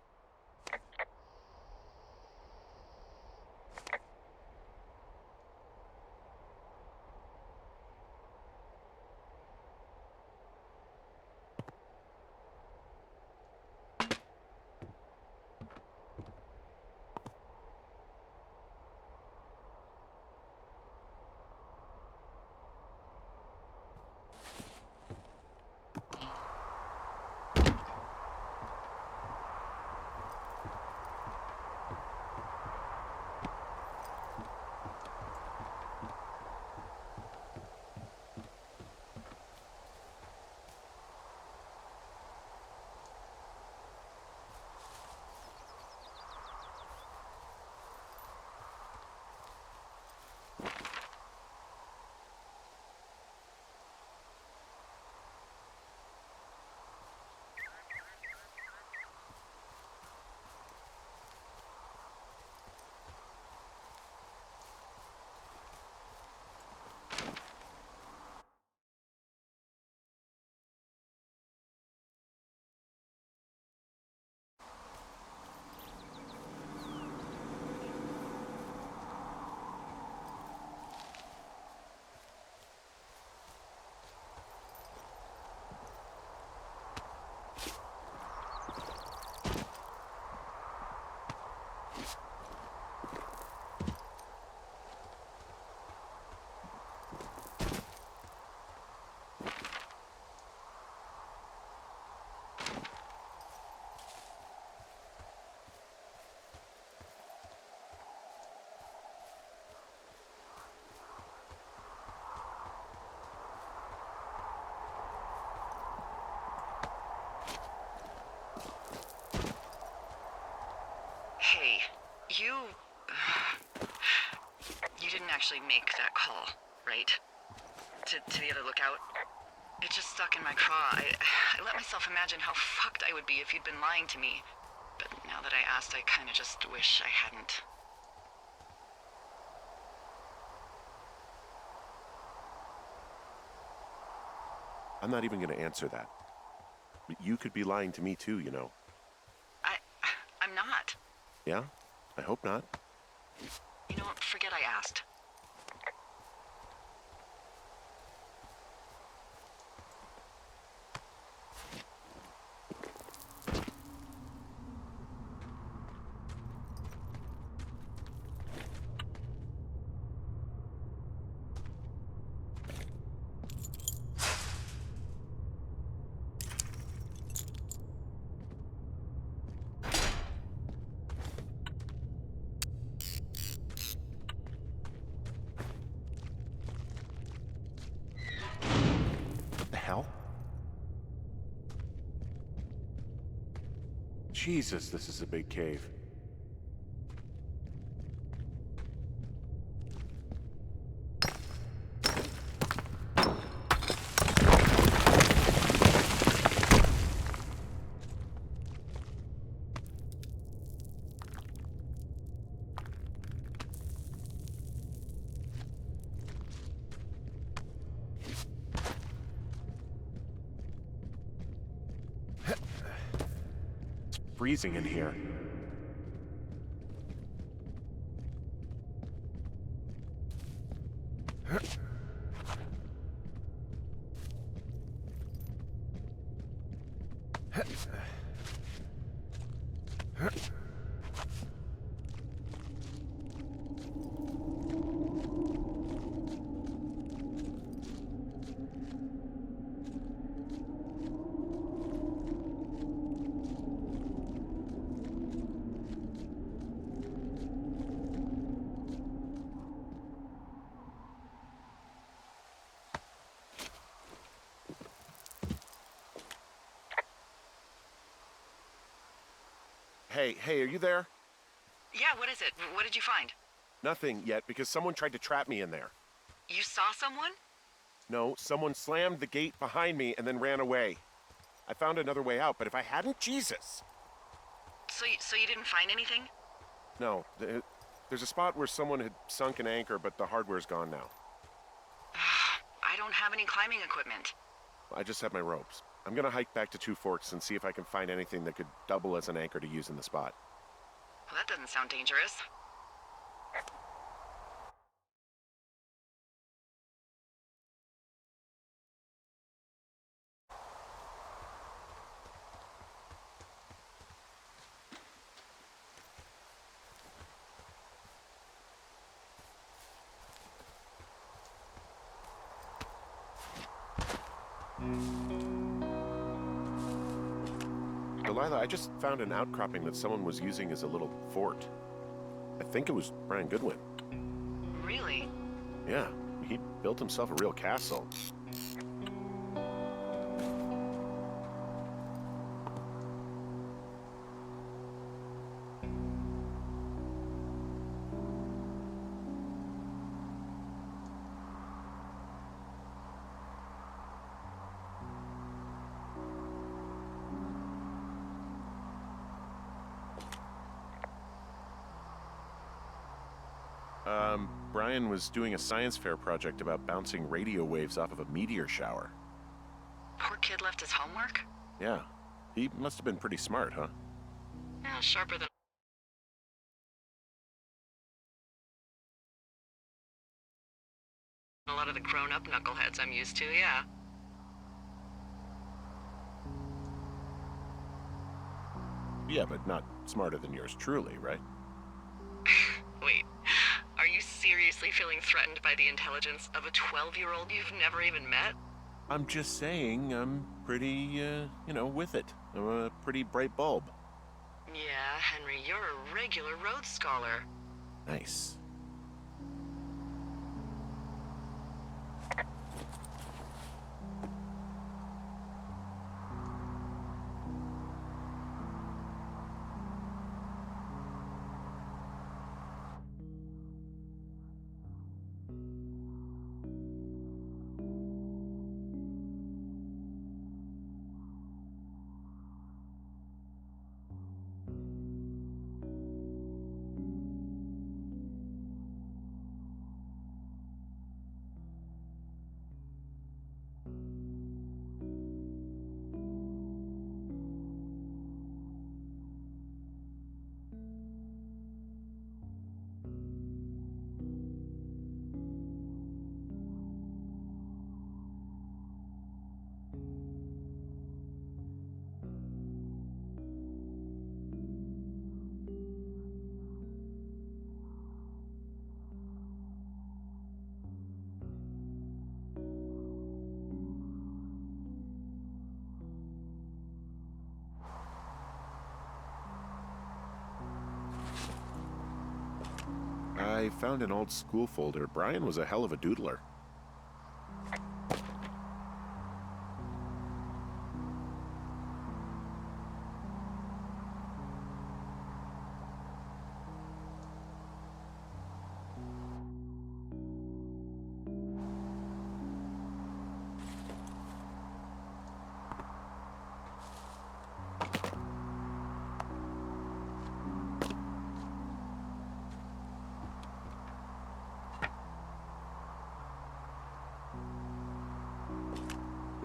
Hey, you didn't actually make that call, right? To the other lookout? It just stuck in my craw. I let myself imagine how fucked I would be if you'd been lying to me. But now that I asked, I kinda just wish I hadn't. I'm not even gonna answer that. But you could be lying to me too, you know. I'm not. Yeah? I hope not. You know what? Forget I asked. What the hell? Jesus, this is a big cave. It's freezing in here. Hey, are you there? Yeah, what is it? What did you find? Nothing yet, because someone tried to trap me in there. You saw someone? No, someone slammed the gate behind me and then ran away. I found another way out, but if I hadn't, Jesus! So you didn't find anything? No, there's a spot where someone had sunk an anchor, but the hardware's gone now. I don't have any climbing equipment. I just have my ropes. I'm gonna hike back to Two Forks and see if I can find anything that could double as an anchor to use in the spot. Well, that doesn't sound dangerous. Delilah, I just found an outcropping that someone was using as a little fort. I think it was Brian Goodwin. Really? Yeah, he built himself a real castle. Brian was doing a science fair project about bouncing radio waves off of a meteor shower. Poor kid left his homework? Yeah, he must have been pretty smart, huh? Yeah, sharper than a lot of the grown-up knuckleheads I'm used to, yeah. Yeah, but not smarter than yours truly, right? Wait, are you seriously feeling threatened by the intelligence of a 12-year-old you've never even met? I'm just saying I'm pretty, with it. I'm a pretty bright bulb. Yeah, Henry, you're a regular Rhodes Scholar. Nice. I found an old school folder. Brian was a hell of a doodler.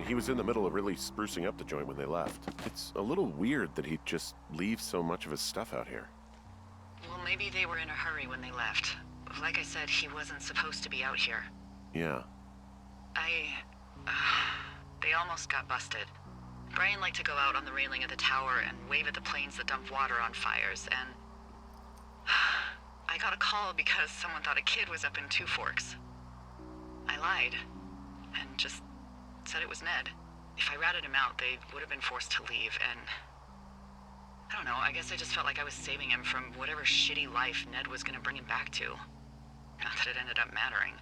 He was in the middle of really sprucing up the joint when they left. It's a little weird that he'd just leave so much of his stuff out here. Well, maybe they were in a hurry when they left. Like I said, he wasn't supposed to be out here. Yeah. They almost got busted. Brian liked to go out on the railing of the tower and wave at the planes that dump water on fires, and... I got a call because someone thought a kid was up in Two Forks. I lied, and just said it was Ned. If I ratted him out, they would have been forced to leave, and... I don't know, I guess I just felt like I was saving him from whatever shitty life Ned was gonna bring him back to. Not that it ended up mattering.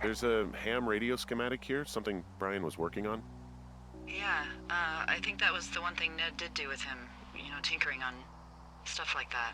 There's a ham radio schematic here, something Brian was working on. Yeah, I think that was the one thing Ned did do with him. You know, tinkering on stuff like that.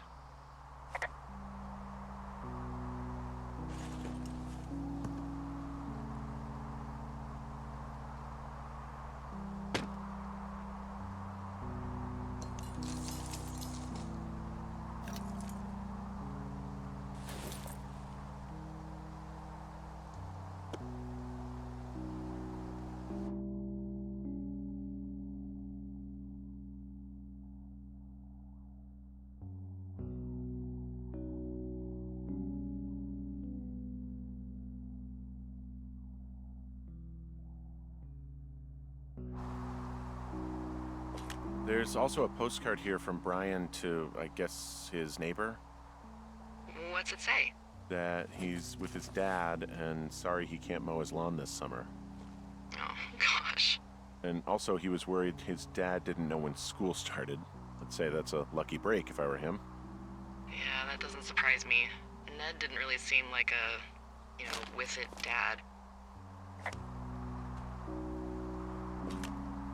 There's also a postcard here from Brian to, I guess, his neighbor. What's it say? That he's with his dad and sorry he can't mow his lawn this summer. Oh, gosh. And also he was worried his dad didn't know when school started. I'd say that's a lucky break if I were him. Yeah, that doesn't surprise me. Ned didn't really seem like a, with it dad.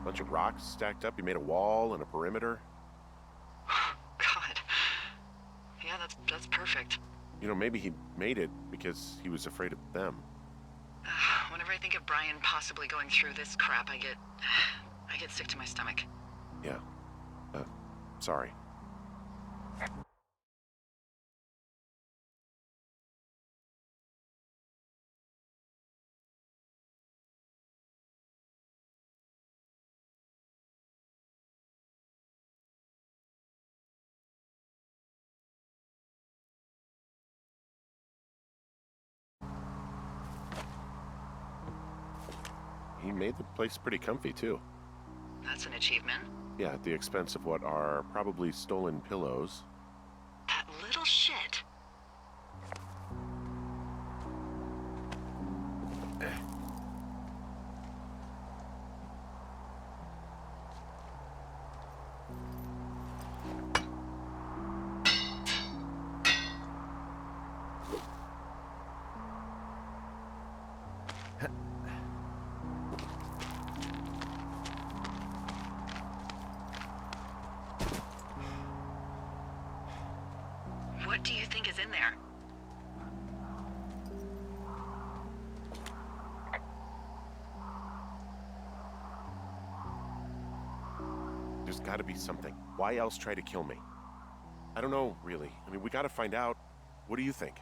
Bunch of rocks stacked up. He made a wall and a perimeter. God. Yeah, that's perfect. You know, maybe he made it because he was afraid of them. Whenever I think of Brian possibly going through this crap, I get sick to my stomach. Yeah. Sorry. He made the place pretty comfy, too. That's an achievement. Yeah, at the expense of what are probably stolen pillows. That little shit. What do you think is in there? There's gotta be something. Why else try to kill me? I don't know, really. I mean, we gotta find out. What do you think?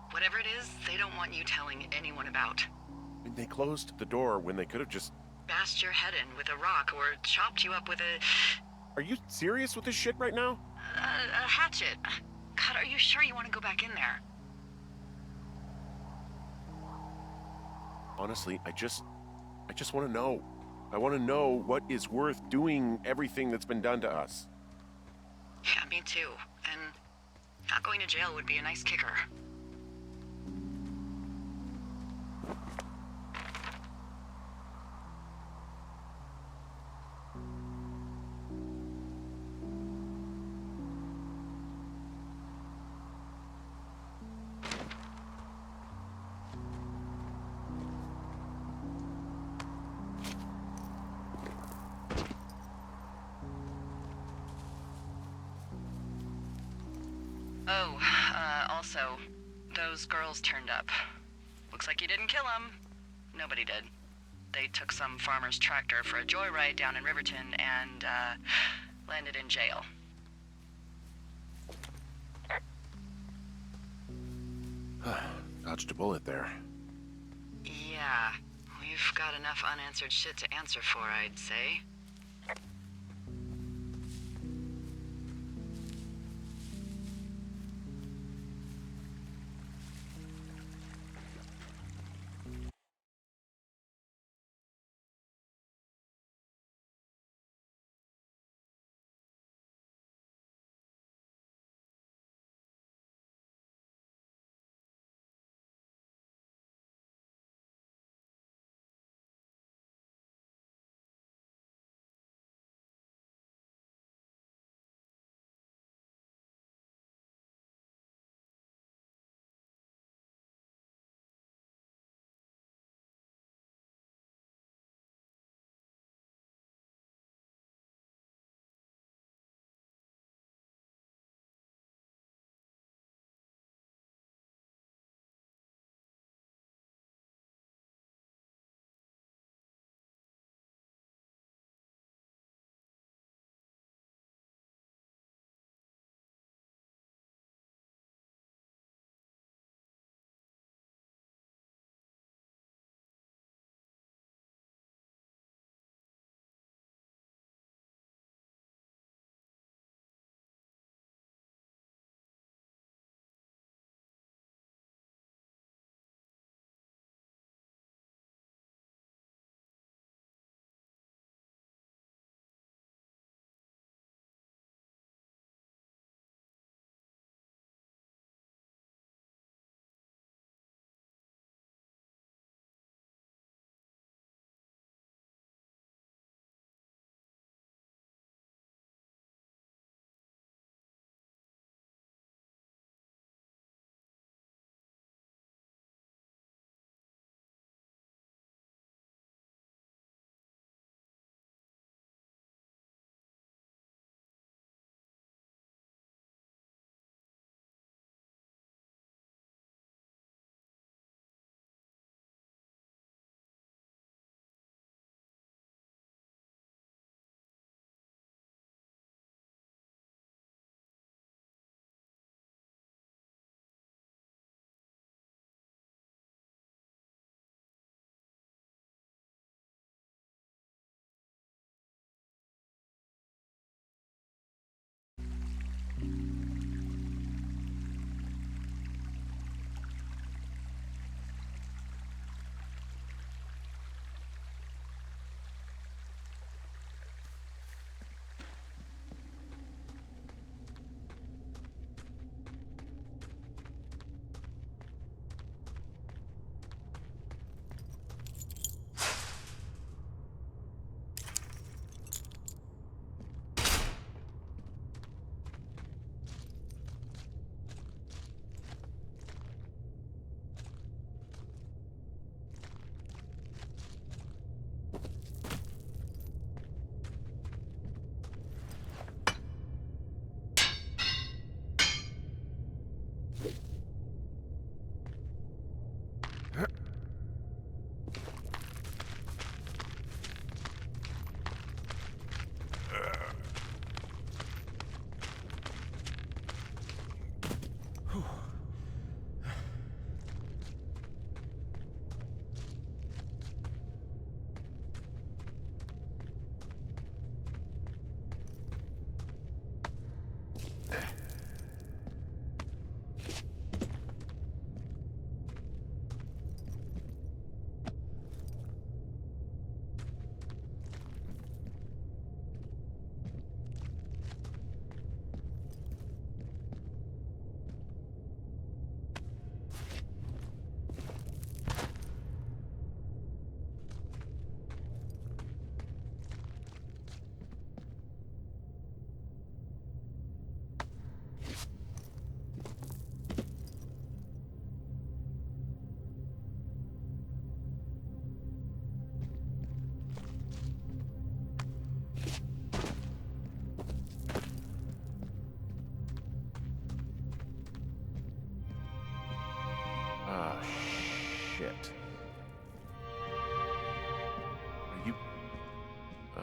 Whatever it is, they don't want you telling anyone about. I mean, they closed the door when they could have just... Bashed your head in with a rock or chopped you up with Are you serious with this shit right now? a hatchet. God, are you sure you want to go back in there? Honestly, I just want to know. I want to know what is worth doing everything that's been done to us. Yeah, me too. And not going to jail would be a nice kicker. Oh, also, those girls turned up. Looks like you didn't kill them. Nobody did. They took some farmer's tractor for a joyride down in Riverton and, landed in jail. Dodged a bullet there. Yeah, we've got enough unanswered shit to answer for, I'd say.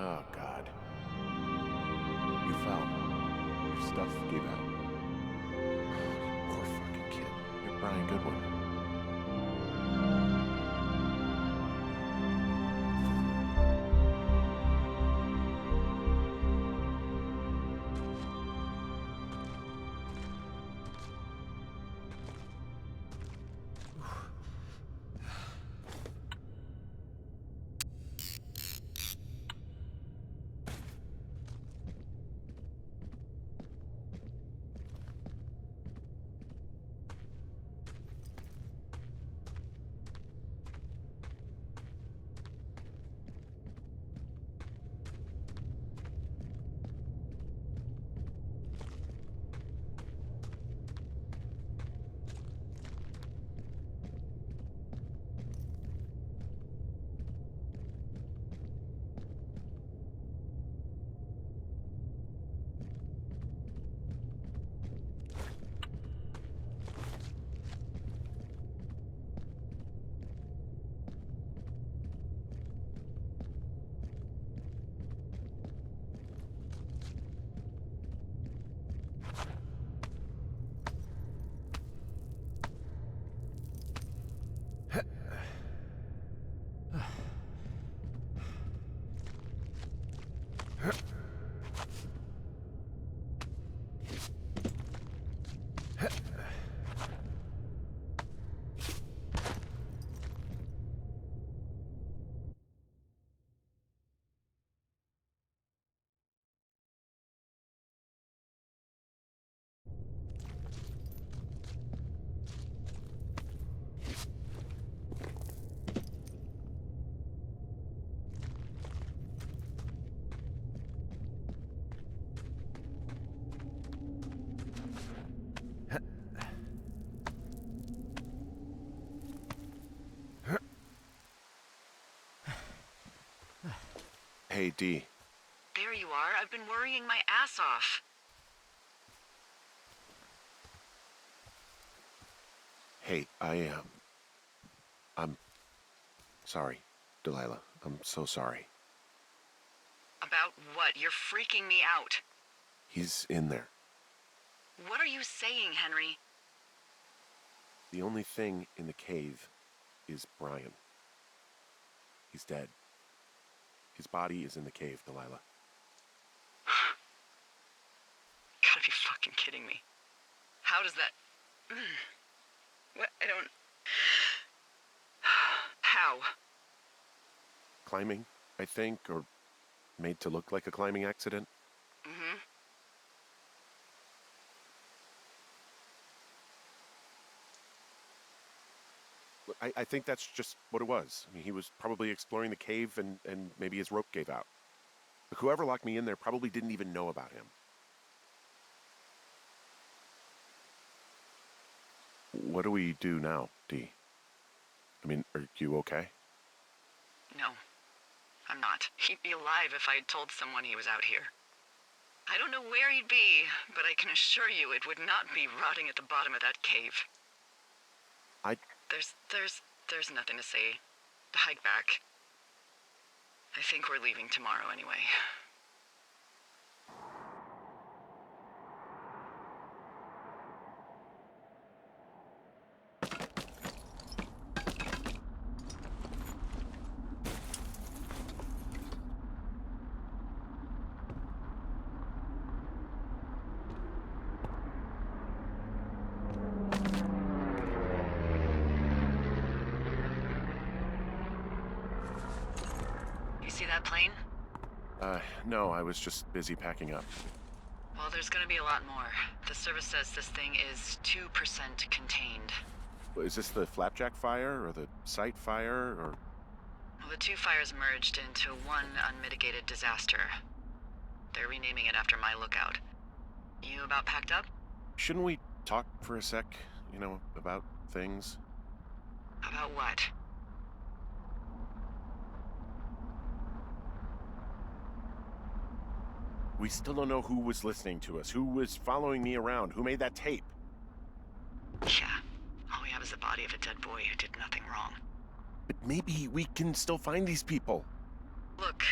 Oh, God. You fell. Your stuff gave out. You poor fucking kid. You're Brian Goodwin. Hey, Dee. There you are. I've been worrying my ass off. Hey, I'm sorry, Delilah. I'm so sorry. About what? You're freaking me out. He's in there. What are you saying, Henry? The only thing in the cave is Brian. He's dead. His body is in the cave, Delilah. Gotta be fucking kidding me. How does that... What? I don't... How? Climbing, I think, or made to look like a climbing accident. Mm-hmm. Look, I think that's just what it was. I mean, he was probably exploring the cave and maybe his rope gave out. But whoever locked me in there probably didn't even know about him. What do we do now, Dee? I mean, are you okay? No, I'm not. He'd be alive if I had told someone he was out here. I don't know where he'd be, but I can assure you it would not be rotting at the bottom of that cave. There's nothing to say. Hike back. I think we're leaving tomorrow anyway. You see that plane? No, I was just busy packing up. Well, there's gonna be a lot more. The service says this thing is 2% contained. Is this the Flapjack fire, or the site fire, or... Well, the two fires merged into one unmitigated disaster. They're renaming it after my lookout. You about packed up? Shouldn't we talk for a sec, about things? About what? We still don't know who was listening to us, who was following me around, who made that tape. Yeah. All we have is the body of a dead boy who did nothing wrong. But maybe we can still find these people. Look,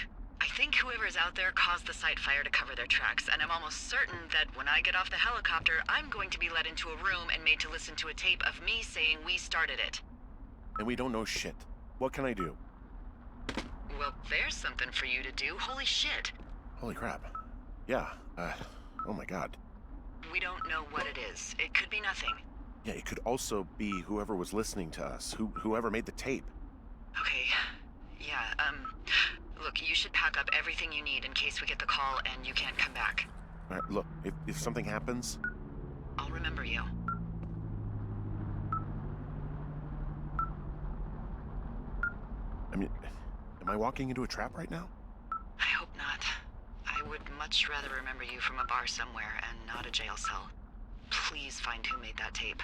I think whoever's out there caused the site fire to cover their tracks, and I'm almost certain that when I get off the helicopter, I'm going to be led into a room and made to listen to a tape of me saying we started it. And we don't know shit. What can I do? Well, there's something for you to do. Holy shit. Holy crap. Yeah, oh my god. We don't know what it is. It could be nothing. Yeah, it could also be whoever was listening to us, whoever made the tape. Okay. Yeah, look, you should pack up everything you need in case we get the call and you can't come back. All right, look, if something happens... I'll remember you. I mean, am I walking into a trap right now? I hope not. I would much rather remember you from a bar somewhere and not a jail cell. Please find who made that tape.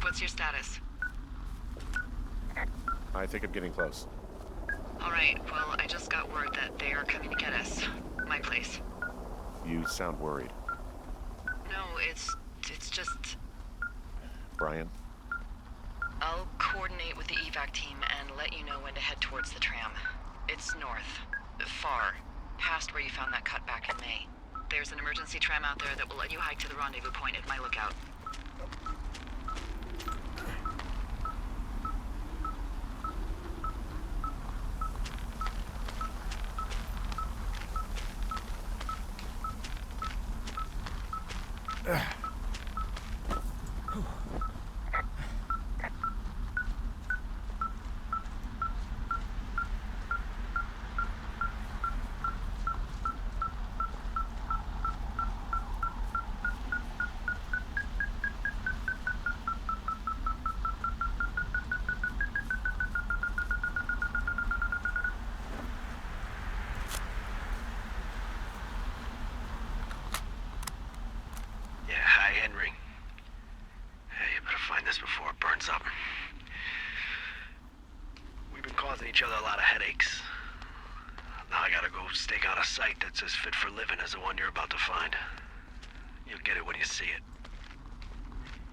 What's your status? I think I'm getting close. All right, well, I just got word that they are coming to get us. My place. You sound worried. No, it's just... Brian? I'll coordinate with the evac team and let you know when to head towards the tram. It's north. Far. Past where you found that cut back in May. There's an emergency tram out there that will let you hike to the rendezvous point at my lookout. Each other a lot of headaches. Now I gotta go stake out a site that's as fit for living as the one you're about to find. You'll get it when you see it.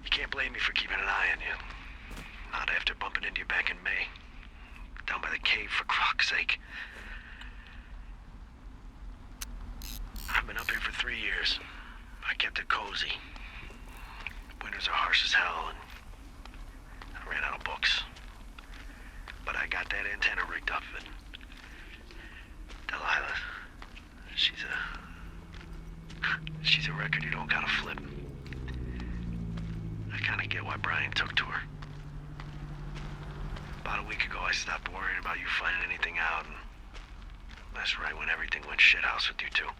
You can't blame me for keeping an eye on you. Not after bumping into you back in May. Down by the cave, for croc's sake. I've been up here for 3 years. I kept it cozy. Winters are harsh as hell, and I ran out of books. But I got that antenna rigged up, and Delilah, she's a record you don't gotta flip. I kinda get why Brian took to her. About a week ago, I stopped worrying about you finding anything out, and that's right when everything went shithouse with you two.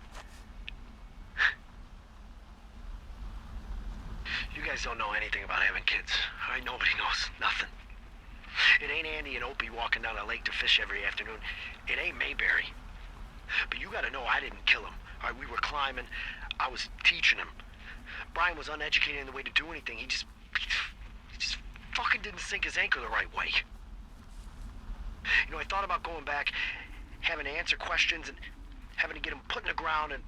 You guys don't know anything about having kids. All right, nobody knows nothing. It ain't Andy and Opie walking down the lake to fish every afternoon. It ain't Mayberry. But you gotta know I didn't kill him. All right, we were climbing. I was teaching him. Brian was uneducated in the way to do anything. He just fucking didn't sink his anchor the right way. You know, I thought about going back, having to answer questions, and having to get him put in the ground, and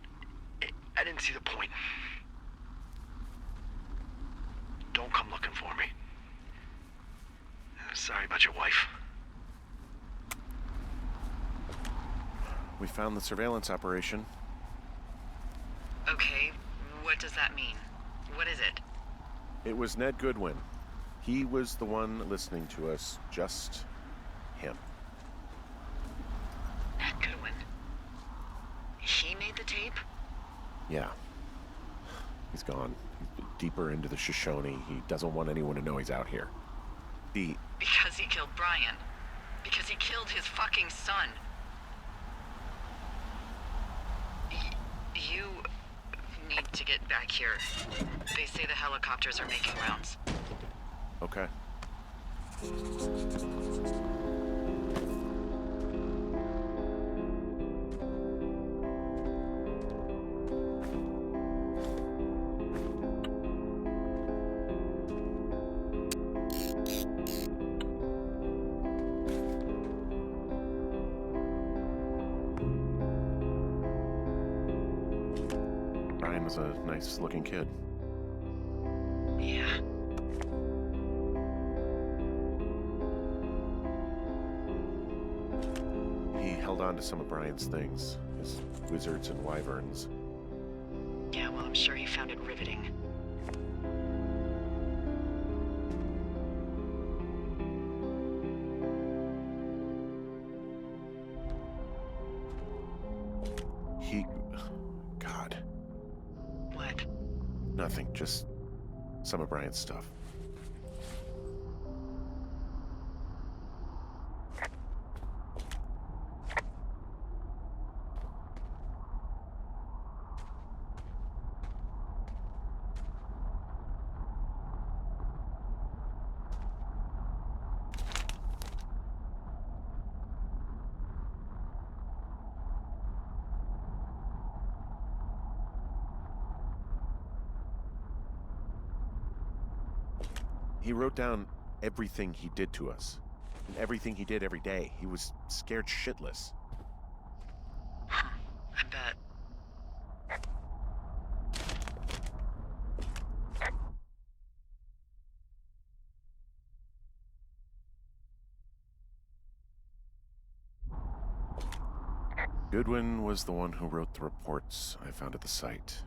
I didn't see the point. Don't come looking for me. Sorry about your wife. We found the surveillance operation. Okay, what does that mean? What is it? It was Ned Goodwin. He was the one listening to us, just him. Ned Goodwin. He made the tape? Yeah. He's gone. He's deeper into the Shoshone. He doesn't want anyone to know he's out here. Because he killed Brian. Because he killed his fucking son. You need to get back here. They say the helicopters are making rounds. Okay. Brian was a nice-looking kid. Yeah. He held on to some of Brian's things, his wizards and wyverns. Yeah, well, I'm sure he found it riveting. God, What? nothing, just some of Brian's stuff. He wrote down everything he did to us, and everything he did every day. He was scared shitless. I bet. Goodwin was the one who wrote the reports I found at the site.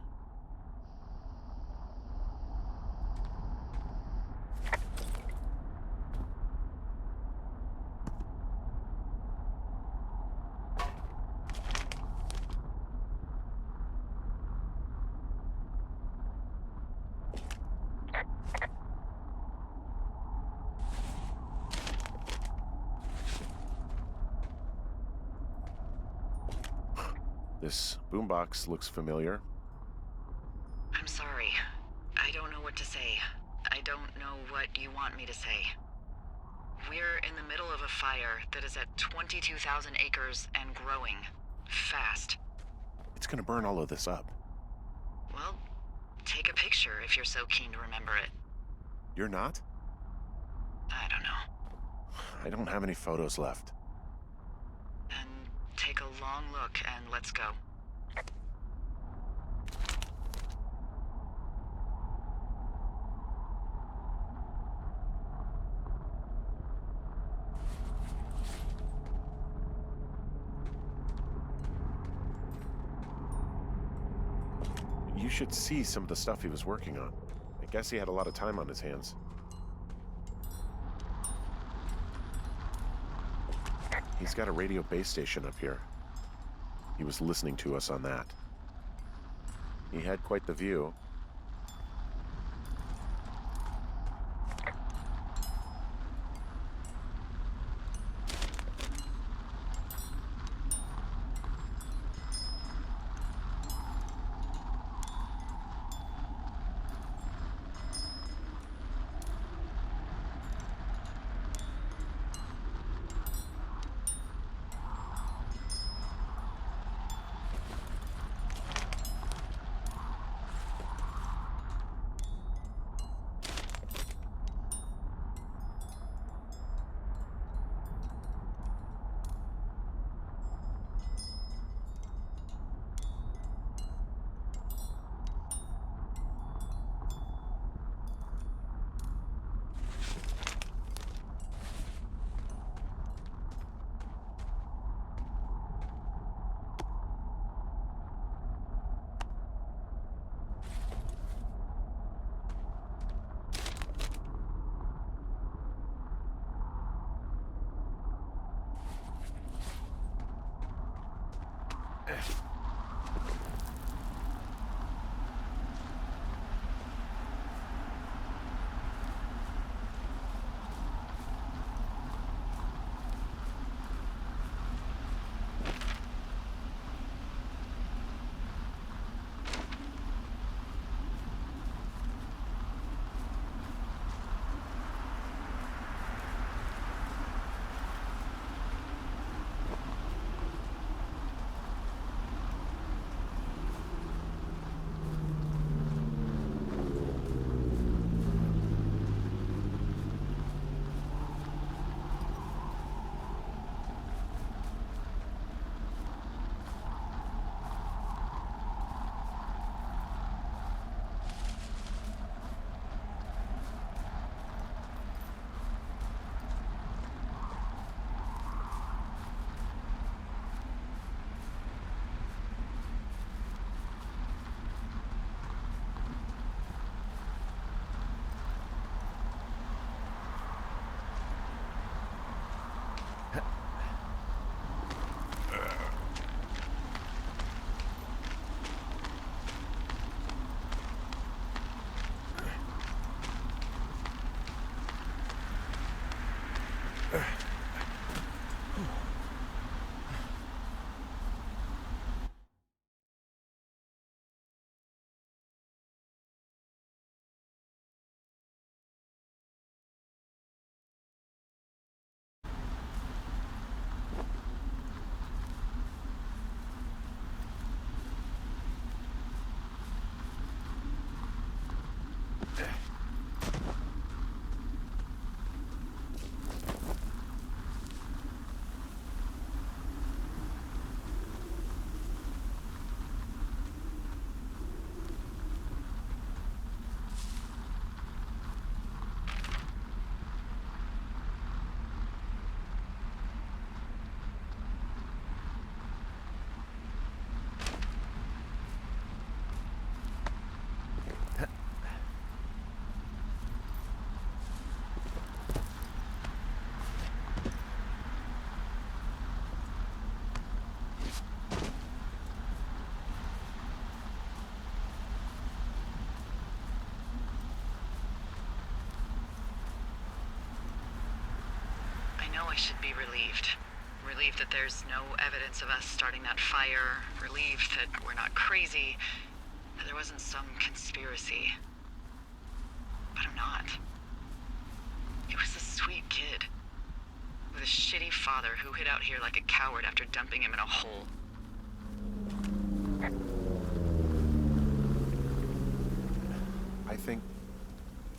This boombox looks familiar. I'm sorry. I don't know what to say. I don't know what you want me to say. We're in the middle of a fire that is at 22,000 acres and growing. Fast. It's gonna burn all of this up. Well, take a picture if you're so keen to remember it. You're not? I don't know. I don't have any photos left. Then take a long look and let's go. You should see some of the stuff he was working on. I guess he had a lot of time on his hands. He's got a radio base station up here. He was listening to us on that. He had quite the view. I should be relieved. Relieved that there's no evidence of us starting that fire. Relieved that we're not crazy. That there wasn't some conspiracy. But I'm not. He was a sweet kid. With a shitty father who hid out here like a coward after dumping him in a hole.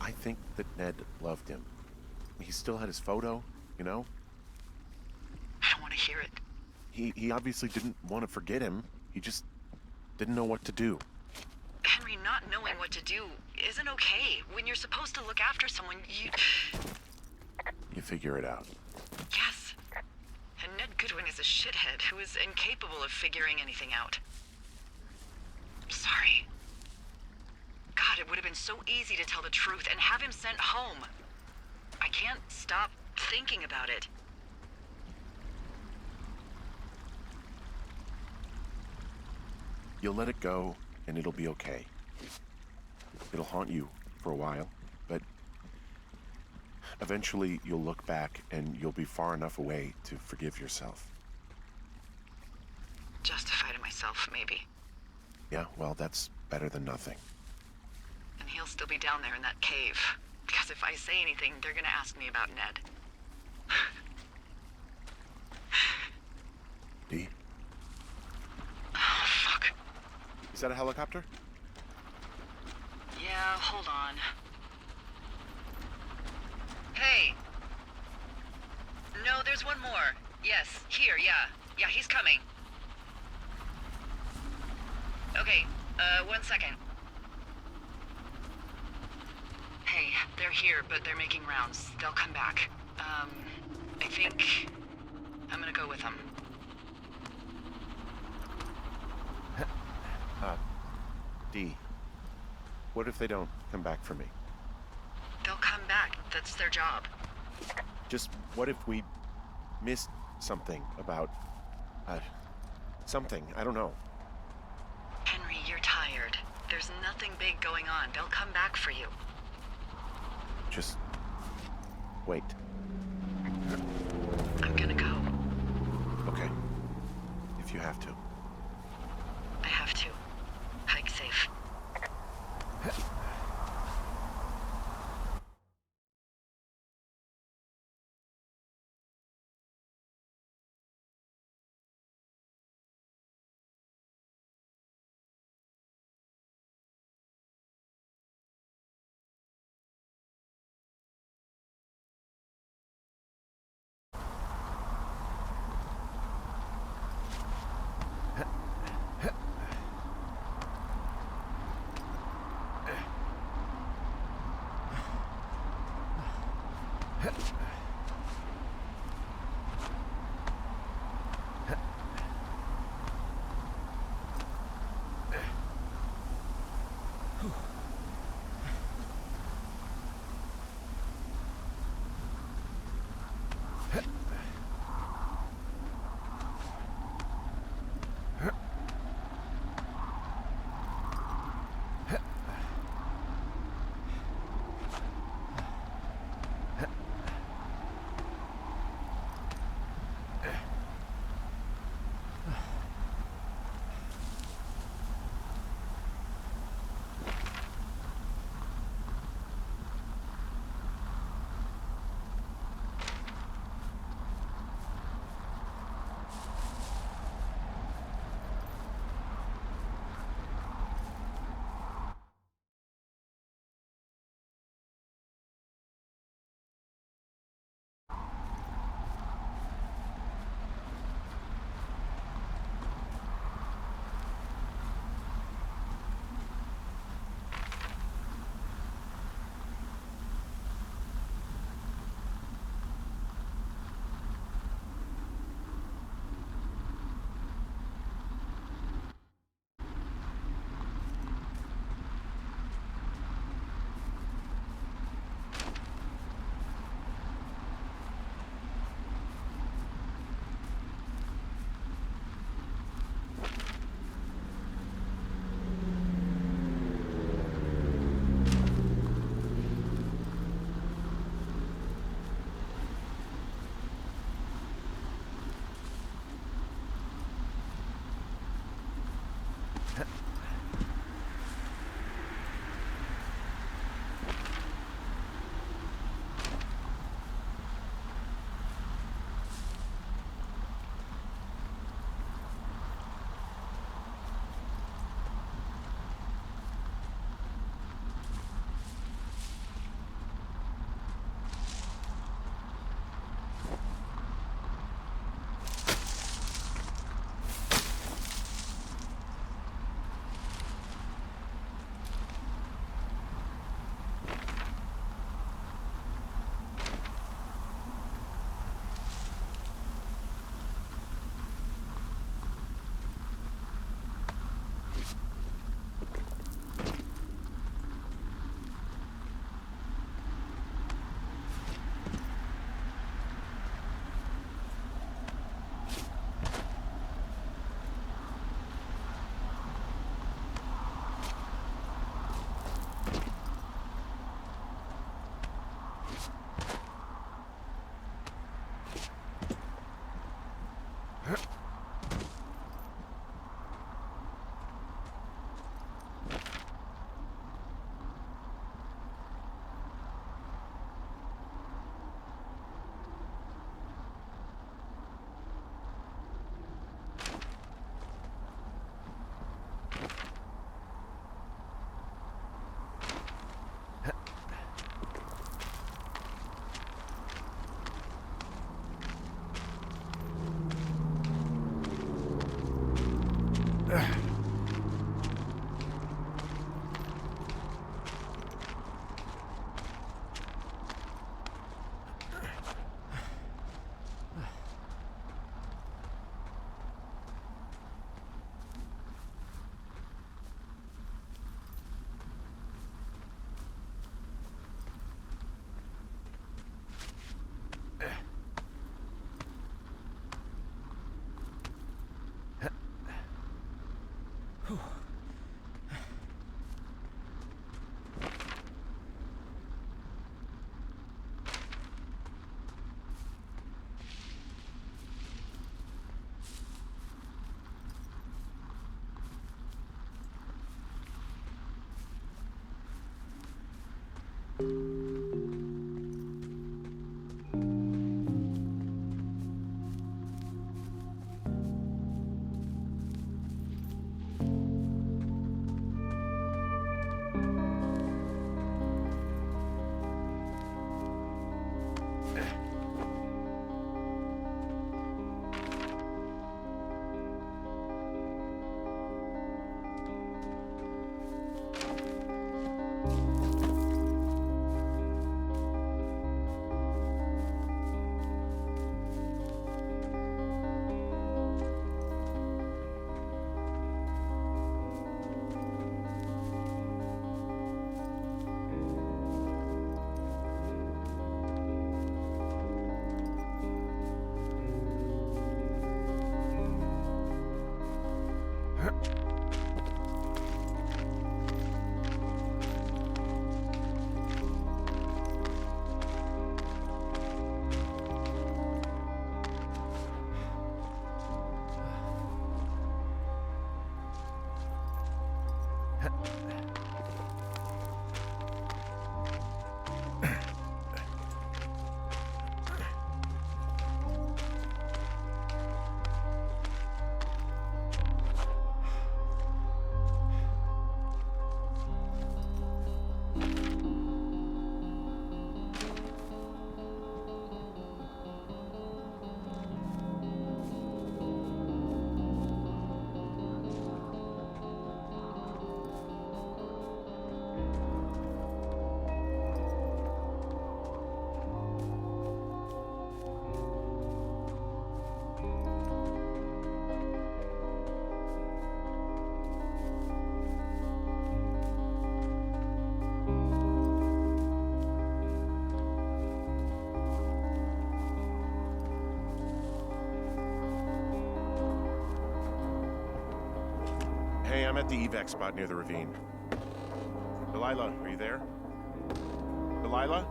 I think that Ned loved him. He still had his photo, you know? I don't want to hear it. He obviously didn't want to forget him. He just didn't know what to do. Henry, not knowing what to do isn't okay. When you're supposed to look after someone, You figure it out. Yes. And Ned Goodwin is a shithead who is incapable of figuring anything out. I'm sorry. God, it would have been so easy to tell the truth and have him sent home. I can't stop thinking about it. You'll let it go, and it'll be okay. It'll haunt you for a while, but eventually you'll look back and you'll be far enough away to forgive yourself. Justify to myself, maybe. Yeah, well, that's better than nothing. And he'll still be down there in that cave. Because if I say anything, they're gonna ask me about Ned. Dee? Oh, fuck. Is that a helicopter? Yeah, hold on. Hey! No, there's one more. Yes, here, yeah. Yeah, he's coming. Okay, 1 second. Hey, they're here, but they're making rounds. They'll come back. I think I'm gonna go with them. Dee, what if they don't come back for me? They'll come back. That's their job. Just what if we missed something about, something, I don't know. Henry, you're tired. There's nothing big going on. They'll come back for you. Just wait. I'm gonna go. Okay. If you have to. I have to. Hike safe. Hey, I'm at the evac spot near the ravine. Delilah, are you there? Delilah?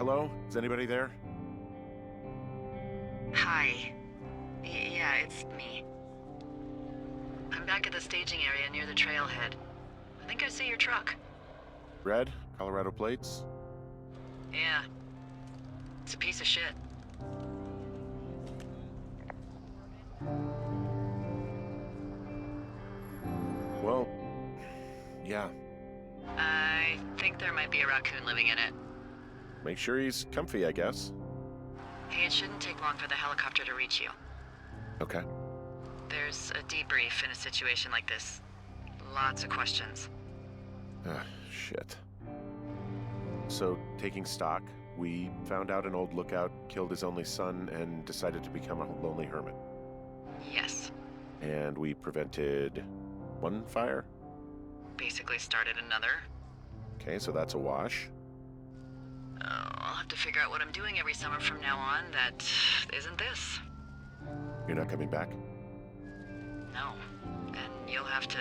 Hello? Is anybody there? Hi. Yeah, it's me. I'm back at the staging area near the trailhead. I think I see your truck. Red? Colorado plates? Yeah. It's a piece of shit. Well, yeah. I think there might be a raccoon living in it. Make sure he's comfy, I guess. Hey, it shouldn't take long for the helicopter to reach you. Okay. There's a debrief in a situation like this. Lots of questions. Ah, shit. So, taking stock, we found out an old lookout killed his only son and decided to become a lonely hermit. Yes. And we prevented one fire? Basically started another. Okay, so that's a wash. Oh, I'll have to figure out what I'm doing every summer from now on that isn't this. You're not coming back? No. And you'll have to